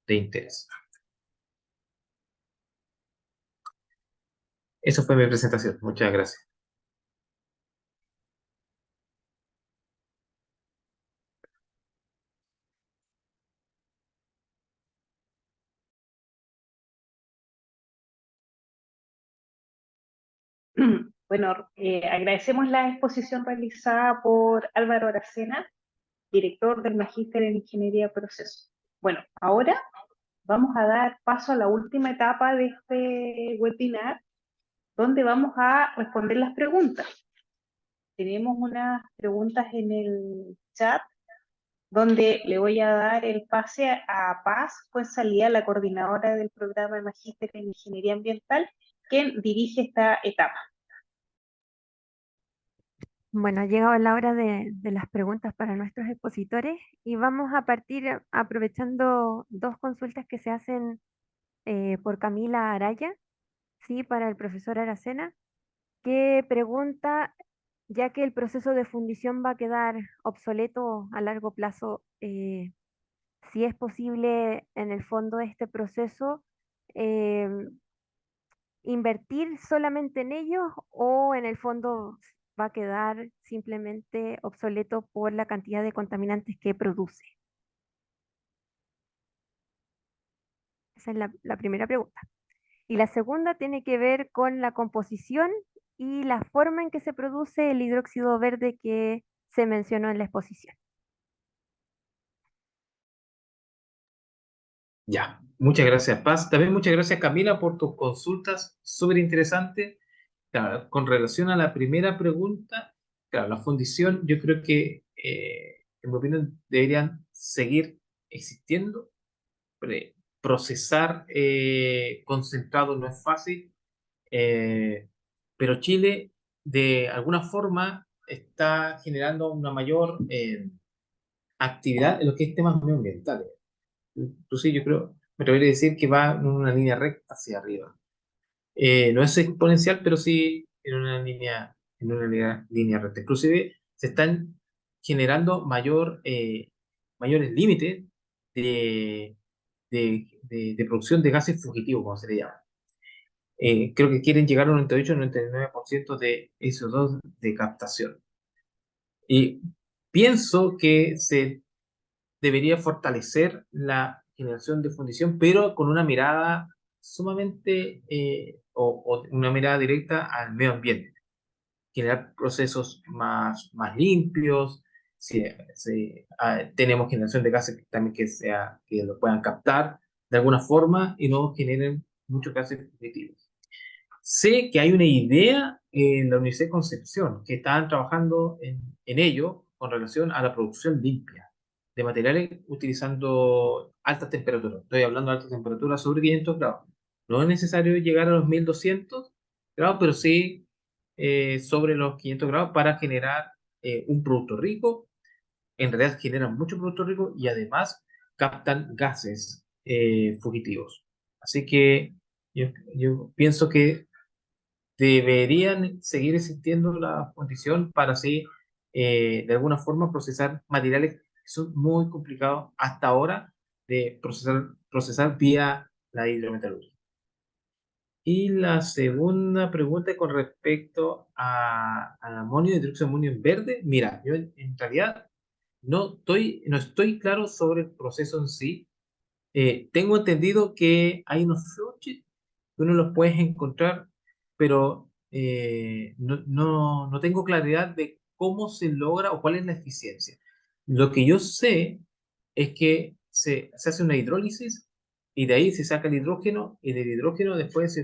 de interés. Eso fue mi presentación. Muchas gracias. Bueno, agradecemos la exposición realizada por Álvaro Aracena, director del Magíster en Ingeniería de Procesos. Bueno, ahora vamos a dar paso a la última etapa de este webinar, donde vamos a responder las preguntas. Tenemos unas preguntas en el chat, donde le voy a dar el pase a Paz Fuenzalía, la coordinadora del programa de Magíster en Ingeniería Ambiental, quien dirige esta etapa. Bueno, ha llegado la hora de las preguntas para nuestros expositores y vamos a partir aprovechando dos consultas que se hacen por Camila Araya, sí, para el profesor Aracena, que pregunta, ya que el proceso de fundición va a quedar obsoleto a largo plazo, si es posible en el fondo de este proceso eh, invertir solamente en ellos o en el fondo va a quedar simplemente obsoleto por la cantidad de contaminantes que produce. Esa es la primera pregunta. Y la segunda tiene que ver con la composición y la forma en que se produce el hidróxido verde que se mencionó en la exposición. Ya, muchas gracias, Paz. También muchas gracias, Camila, por tus consultas súper interesantes. Claro, con relación a la primera pregunta, claro, la fundición, yo creo que, en mi opinión, deberían seguir existiendo. Procesar concentrado no es fácil, pero Chile, de alguna forma, está generando una mayor actividad en lo que es temas medioambientales. Inclusive yo creo, me atrevería a decir que va en una línea recta hacia arriba. No es exponencial, pero sí en una línea recta. Inclusive se están generando mayores límites de, de producción de gases fugitivos, como se le llama. Creo que quieren llegar a un 98 o 99% de SO2 de captación. Y pienso que se debería fortalecer la generación de fundición, pero con una mirada sumamente, o una mirada directa al medio ambiente. Generar procesos más limpios, tenemos generación de gases que también que lo puedan captar de alguna forma y no generen muchos gases positivos. Sé que hay una idea en la Universidad de Concepción que están trabajando en ello con relación a la producción limpia de materiales utilizando altas temperaturas. Estoy hablando de altas temperaturas sobre 500 grados. No es necesario llegar a los 1200 grados, pero sí sobre los 500 grados para generar un producto rico. En realidad generan mucho producto rico y además captan gases fugitivos. Así que yo pienso que deberían seguir existiendo la condición para así de alguna forma procesar materiales que son muy complicados hasta ahora de procesar vía la hidrometalurgia. Y la segunda pregunta con respecto al amonio, hidróxido de amonio en verde. Mira, yo en realidad no estoy claro sobre el proceso en sí. Tengo entendido que hay unos flowchart que uno los puedes encontrar, pero no tengo claridad de cómo se logra o cuál es la eficiencia. Lo que yo sé es que se hace una hidrólisis y de ahí se saca el hidrógeno y del hidrógeno después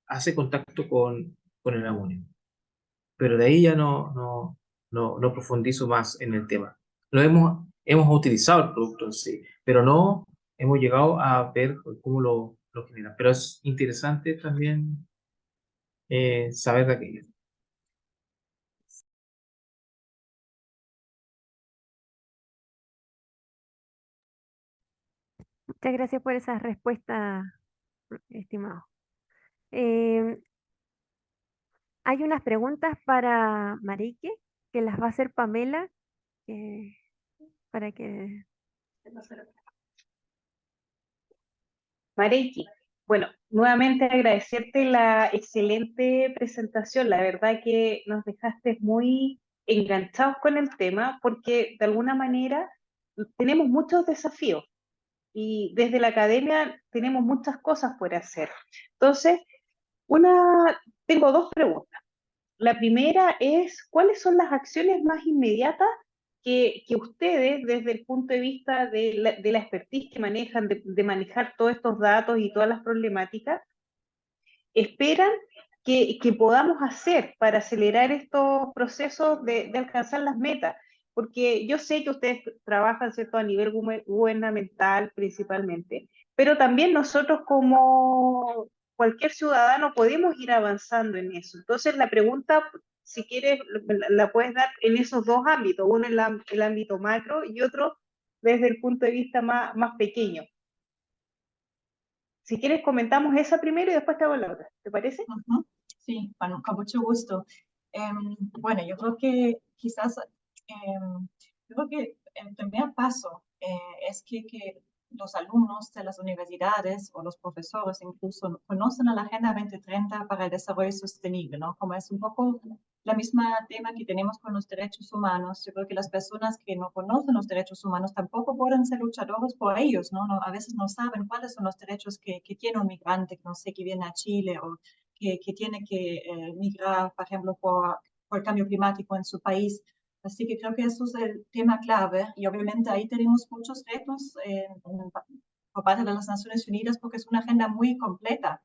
hace contacto con el amonio. Pero de ahí ya no profundizo más en el tema. Hemos utilizado el producto en sí, pero no hemos llegado a ver cómo lo genera. Pero es interesante también saber de aquello. Muchas gracias por esa respuesta, estimado. Eh, Hay unas preguntas para Marique que las va a hacer Pamela, que- para que... Mareiki, bueno, nuevamente agradecerte la excelente presentación. La verdad que nos dejaste muy enganchados con el tema porque de alguna manera tenemos muchos desafíos y desde la academia tenemos muchas cosas por hacer. Entonces, tengo dos preguntas. La primera es, ¿cuáles son las acciones más inmediatas que ustedes, desde el punto de vista de la expertise que manejan, de manejar todos estos datos y todas las problemáticas, esperan que podamos hacer para acelerar estos procesos de alcanzar las metas? Porque yo sé que ustedes trabajan, ¿cierto?, a nivel gubernamental principalmente, pero también nosotros como cualquier ciudadano podemos ir avanzando en eso. Entonces la pregunta, si quieres, la puedes dar en esos dos ámbitos, uno en el ámbito macro y otro desde el punto de vista más pequeño. Si quieres, comentamos esa primero y después te hago la otra. ¿Te parece? Ujú. Sí, con mucho gusto. Bueno, yo creo que quizás, yo creo que el primer paso es que los alumnos de las universidades o los profesores incluso conocen a la Agenda 2030 para el Desarrollo Sostenible, ¿no? Como es un poco la misma tema que tenemos con los derechos humanos. Yo creo que las personas que no conocen los derechos humanos tampoco pueden ser luchadores por ellos, ¿no? A veces no saben cuáles son los derechos que tiene un migrante, no sé, que viene a Chile o que tiene que migrar, por ejemplo, por el cambio climático en su país. Así que creo que eso es el tema clave y obviamente ahí tenemos muchos retos por parte de las Naciones Unidas porque es una agenda muy completa.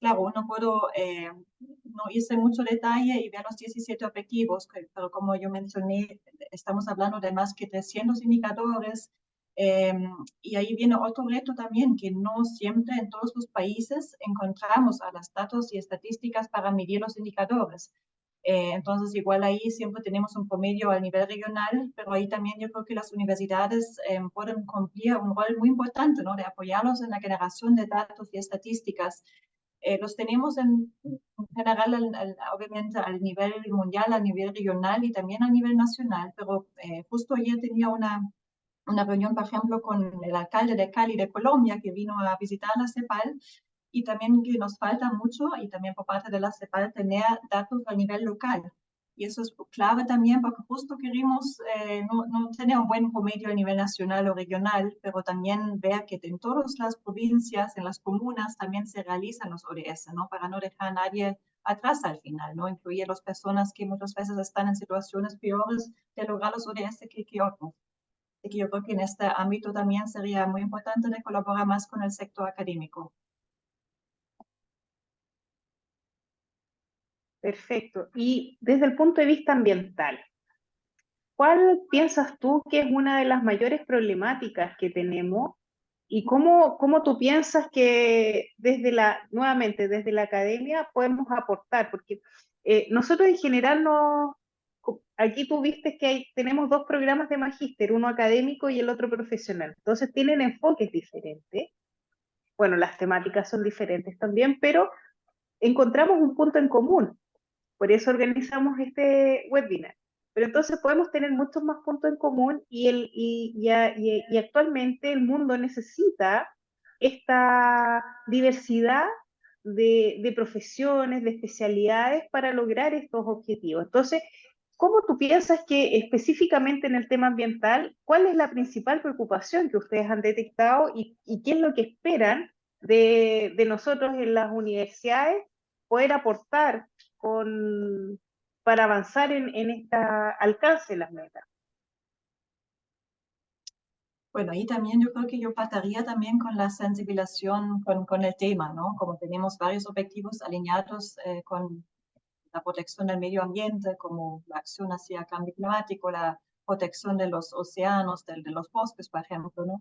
Claro, no puedo no irse en mucho detalle y ver los 17 objetivos, pero como yo mencioné, estamos hablando de más que 300 indicadores. Y ahí viene otro reto también, que no siempre en todos los países encontramos a las datos y estadísticas para medir los indicadores. Entonces, igual ahí siempre tenemos un promedio a nivel regional, pero ahí también yo creo que las universidades pueden cumplir un rol muy importante, ¿no? De apoyarlos en la generación de datos y estadísticas. Los tenemos en general, obviamente, al nivel mundial, a nivel regional y también a nivel nacional, pero justo ayer tenía una reunión, por ejemplo, con el alcalde de Cali de Colombia, que vino a visitar la CEPAL, y también que nos falta mucho, y también por parte de la CEPAL, tener datos a nivel local. Y eso es clave también porque justo queremos no tener un buen promedio a nivel nacional o regional, pero también ver que en todas las provincias, en las comunas, también se realizan los ODS, ¿no? Para no dejar a nadie atrás al final, ¿no? Incluir a las personas que muchas veces están en situaciones peores de lograr los ODS que otros. Así que yo creo que en este ámbito también sería muy importante de colaborar más con el sector académico. Perfecto. Y desde el punto de vista ambiental, ¿cuál piensas tú que es una de las mayores problemáticas que tenemos? ¿Y cómo tú piensas que nuevamente desde la academia podemos aportar? Porque nosotros en general aquí tú viste que tenemos dos programas de magíster, uno académico y el otro profesional. Entonces tienen enfoques diferentes. Bueno, las temáticas son diferentes también, pero encontramos un punto en común. Por eso organizamos este webinar. pero entonces podemos tener muchos más puntos en común y actualmente el mundo necesita esta diversidad de profesiones, de especialidades para lograr estos objetivos. Entonces, ¿cómo tú piensas que específicamente en el tema ambiental, cuál es la principal preocupación que ustedes han detectado y qué es lo que esperan de nosotros en las universidades poder aportar para avanzar en este alcance de las metas? Bueno, ahí también yo creo que yo partaría también con la sensibilización con el tema, ¿no? Como tenemos varios objetivos alineados con la protección del medio ambiente, como la acción hacia el cambio climático, la protección de los océanos, de los bosques, por ejemplo, ¿no?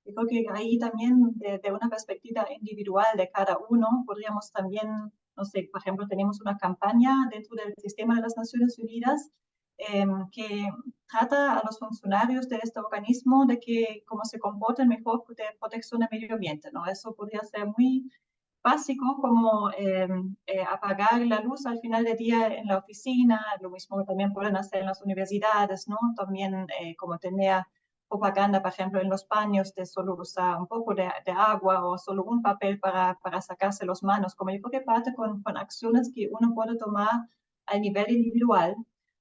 Yo creo que ahí también, de una perspectiva individual de cada uno, podríamos también, no sé, por ejemplo, tenemos una campaña dentro del sistema de las Naciones Unidas que trata a los funcionarios de este organismo de que cómo se comporten mejor de protección del medio ambiente, ¿no? Eso podría ser muy básico como apagar la luz al final del día en la oficina, lo mismo que también pueden hacer en las universidades, ¿no? También como tener propaganda, por ejemplo, en los baños de solo usar un poco de agua o solo un papel para sacarse las manos, como yo creo que parte con acciones que uno puede tomar a nivel individual,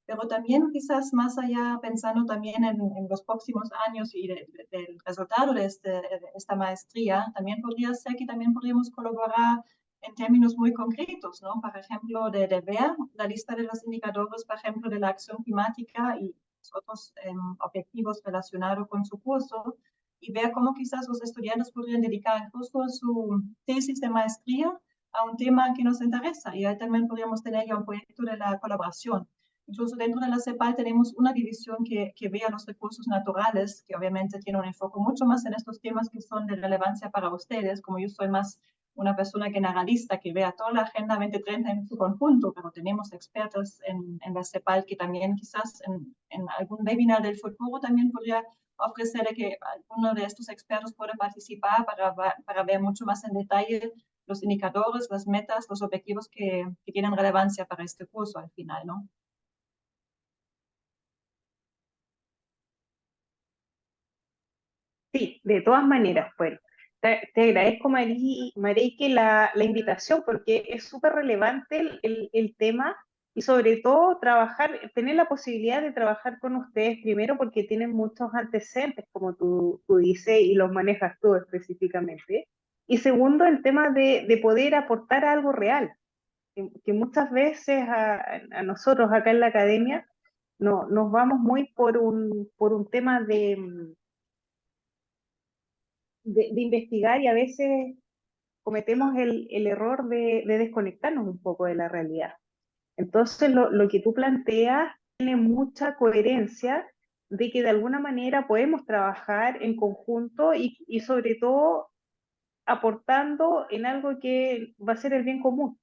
pero también quizás más allá, pensando también en los próximos años y del resultado de esta maestría, también podría ser que también podríamos colaborar en términos muy concretos, ¿no? Por ejemplo, de ver la lista de los indicadores, por ejemplo, de la acción climática y los otros objetivos relacionados con su curso, y ver cómo quizás los estudiantes podrían dedicar incluso su tesis de maestría a un tema que nos interesa, y ahí también podríamos tener ya un proyecto de la colaboración. Incluso dentro de la CEPAL tenemos una división que ve a los recursos naturales, que obviamente tiene un enfoque mucho más en estos temas que son de relevancia para ustedes, como yo soy más una persona generalista que vea toda la Agenda 2030 en su conjunto, pero tenemos expertos en la CEPAL que también quizás en algún webinar del futuro también podría ofrecer que alguno de estos expertos pueda participar para ver mucho más en detalle los indicadores, las metas, los objetivos que tienen relevancia para este curso al final, ¿no? Sí, de todas maneras, bueno, te agradezco, Marique, la invitación porque es súper relevante el tema y sobre todo tener la posibilidad de trabajar con ustedes primero porque tienen muchos antecedentes, como tú dices, y los manejas tú específicamente. Y segundo, el tema de poder aportar algo real, que muchas veces a nosotros acá en la academia no, nos vamos muy por un tema de investigar y a veces cometemos el error de desconectarnos un poco de la realidad. Entonces, lo que tú planteas tiene mucha coherencia de que de alguna manera podemos trabajar en conjunto y sobre todo aportando en algo que va a ser el bien común.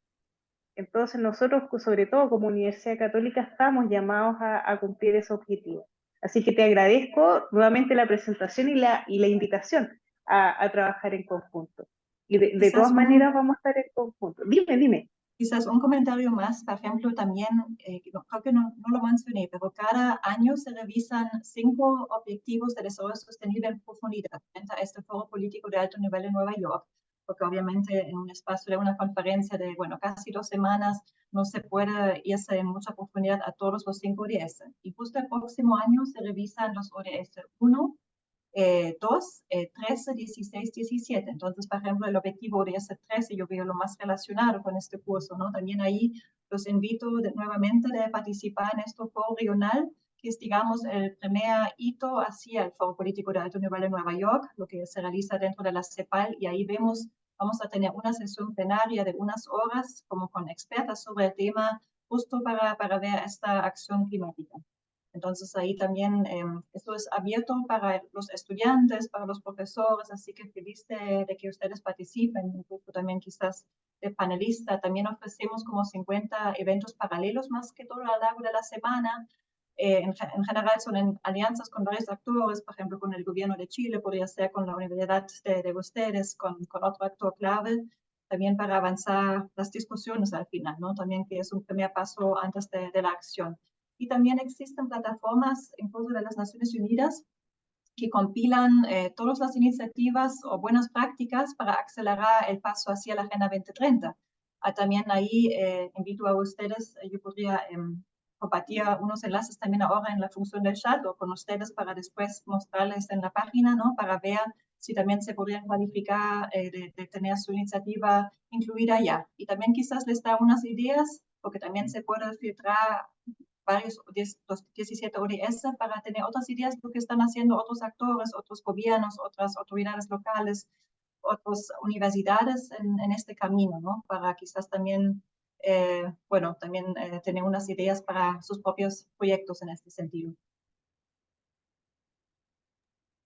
Entonces, nosotros, sobre todo como Universidad Católica, estamos llamados a cumplir ese objetivo. Así que te agradezco nuevamente la presentación y la invitación a trabajar en conjunto. Y de todas Quizás maneras vamos a estar en conjunto. Dime. Quizás un comentario más, por ejemplo, también, creo que no lo mencioné, pero cada año se revisan 5 objetivos de desarrollo sostenible en profundidad frente a este foro político de alto nivel en Nueva York, porque obviamente en un espacio de una conferencia de, bueno, casi 2 semanas no se puede irse en mucha profundidad a todos los 5 ODS. Y justo el próximo año se revisan los ODS 1, 2, 13, 16, 17. Entonces, por ejemplo, el objetivo de ese 13 yo veo lo más relacionado con este curso, ¿no? También ahí los invito nuevamente a participar en este foro regional, que es, digamos, el primer hito hacia el foro político de alto nivel en Nueva York, lo que se realiza dentro de la CEPAL, y ahí vamos a tener una sesión plenaria de unas horas, como con expertas sobre el tema, justo para ver esta acción climática. Entonces ahí también esto es abierto para los estudiantes, para los profesores, así que feliz de que ustedes participen, incluso también quizás de panelista. También ofrecemos como 50 eventos paralelos más que todo a lo largo de la semana. En general son en alianzas con varios actores, por ejemplo con el gobierno de Chile, podría ser con la universidad de ustedes, con otro actor clave, también para avanzar las discusiones al final, ¿no? También que es un primer paso antes de la acción. Y también existen plataformas, incluso de las Naciones Unidas, que compilan todas las iniciativas o buenas prácticas para acelerar el paso hacia la Agenda 2030. También ahí invito a ustedes, yo podría compartir unos enlaces también ahora en la función del chat o con ustedes para después mostrarles en la página, ¿no? Para ver si también se podrían cualificar de tener su iniciativa incluida allá. Y también quizás les da unas ideas, porque también se puede filtrar varios, los 17 ODS para tener otras ideas de lo que están haciendo otros actores, otros gobiernos, otras autoridades locales, otras universidades en este camino, ¿no? Para quizás también, bueno, también tener unas ideas para sus propios proyectos en este sentido.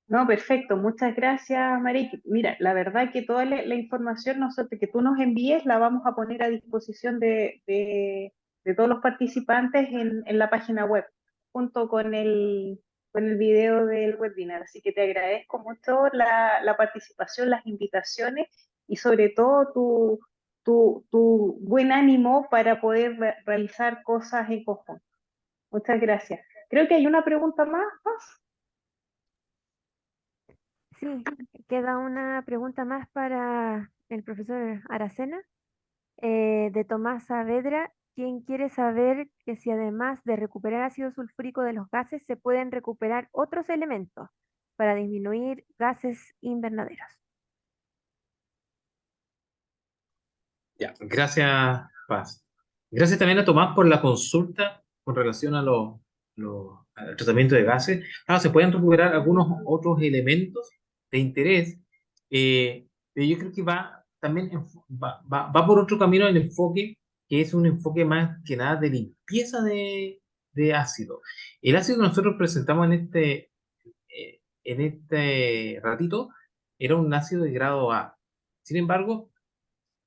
No, perfecto, muchas gracias, Mariki. Mira, la verdad que toda la información nosotros, que tú nos envíes la vamos a poner a disposición de todos los participantes en la página web, junto con el video del webinar. Así que te agradezco mucho la participación, las invitaciones y sobre todo tu buen ánimo para poder realizar cosas en conjunto. Muchas gracias. Creo que hay una pregunta más. Sí, queda una pregunta más para el profesor Aracena, de Tomás Saavedra, quien quiere saber que si además de recuperar ácido sulfúrico de los gases, se pueden recuperar otros elementos para disminuir gases invernaderos. Ya, gracias, Paz. Gracias también a Tomás por la consulta con relación a al tratamiento de gases. Se pueden recuperar algunos otros elementos de interés, pero yo creo que va también va por otro camino el enfoque, que es un enfoque más que nada de limpieza de ácido. El ácido que nosotros presentamos en este ratito era un ácido de grado A. Sin embargo,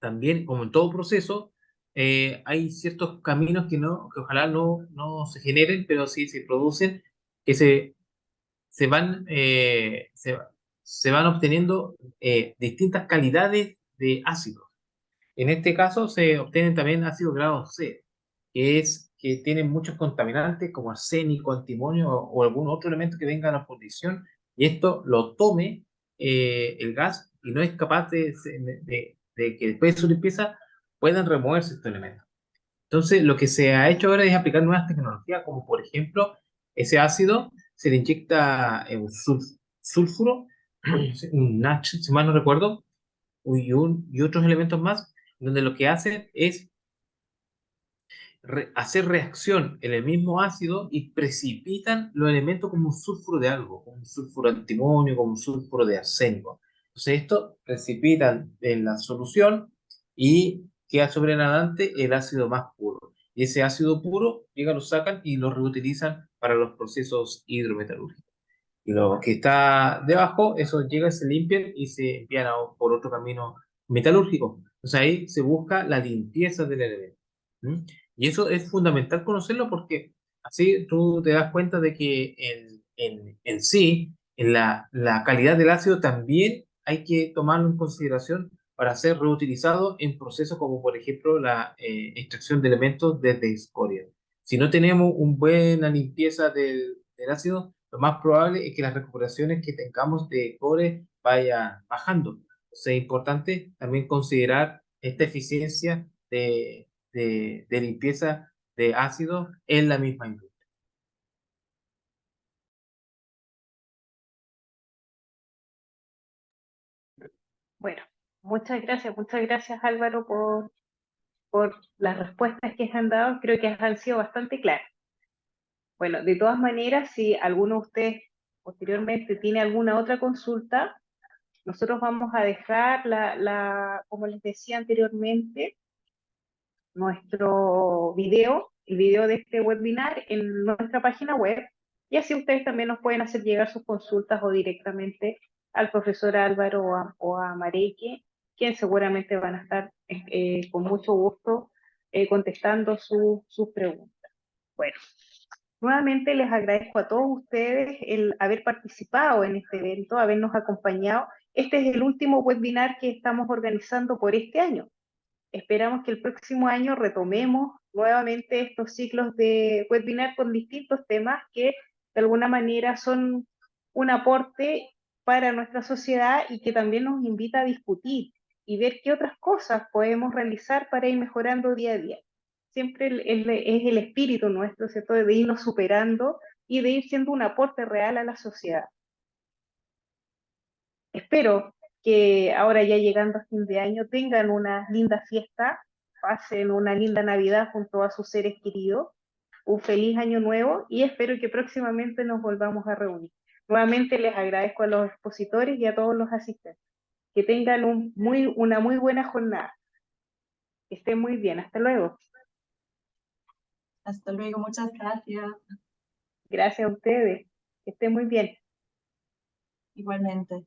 también, como en todo proceso, hay ciertos caminos que ojalá no se generen, pero sí se producen, que se van, se van obteniendo distintas calidades de ácidos. En este caso se obtienen también ácido grado C, que tienen muchos contaminantes como arsénico, antimonio o algún otro elemento que venga a la fundición, y esto lo tome el gas y no es capaz de que después de su limpieza puedan removerse estos elementos. Entonces, lo que se ha hecho ahora es aplicar nuevas tecnologías, como por ejemplo, ese ácido se le inyecta un sulfuro, un NaCl, si mal no recuerdo, y otros elementos más, donde lo que hacen es hacer reacción en el mismo ácido y precipitan los elementos como un sulfuro de algo, como un sulfuro de antimonio, como un sulfuro de arsénico. Entonces, esto precipitan en la solución y queda sobrenadante el ácido más puro. Y ese ácido puro, lo sacan y lo reutilizan para los procesos hidrometalúrgicos. Y lo que está debajo, eso llega, se limpian y se envían por otro camino metalúrgico. Entonces ahí se busca la limpieza del elemento. ¿Mm? Y eso es fundamental conocerlo porque así tú te das cuenta de que en sí, en la calidad del ácido también hay que tomarlo en consideración para ser reutilizado en procesos como por ejemplo la extracción de elementos desde escoria. Si no tenemos una buena limpieza del ácido, lo más probable es que las recuperaciones que tengamos de cobre vaya bajando. Entonces es importante también considerar esta eficiencia de limpieza de ácido en la misma industria. Bueno, muchas gracias Álvaro por las respuestas que han dado, creo que han sido bastante claras. Bueno, de todas maneras, si alguno de ustedes posteriormente tiene alguna otra consulta, nosotros vamos a dejar como les decía anteriormente, nuestro video, el video de este webinar en nuestra página web, y así ustedes también nos pueden hacer llegar sus consultas o directamente al profesor Álvaro o a Mareike, quien seguramente van a estar con mucho gusto contestando sus preguntas. Bueno, nuevamente les agradezco a todos ustedes el haber participado en este evento, habernos acompañado. Este es el último webinar que estamos organizando por este año. Esperamos que el próximo año retomemos nuevamente estos ciclos de webinar con distintos temas que de alguna manera son un aporte para nuestra sociedad y que también nos invita a discutir y ver qué otras cosas podemos realizar para ir mejorando día a día. Siempre es el espíritu nuestro, ¿cierto?, de irnos superando y de ir siendo un aporte real a la sociedad. Espero que ahora ya llegando a fin de año tengan una linda fiesta, pasen una linda Navidad junto a sus seres queridos, un feliz año nuevo y espero que próximamente nos volvamos a reunir. Nuevamente les agradezco a los expositores y a todos los asistentes. Que tengan una muy buena jornada. Que estén muy bien. Hasta luego. Hasta luego, muchas gracias. Gracias a ustedes. Que estén muy bien. Igualmente.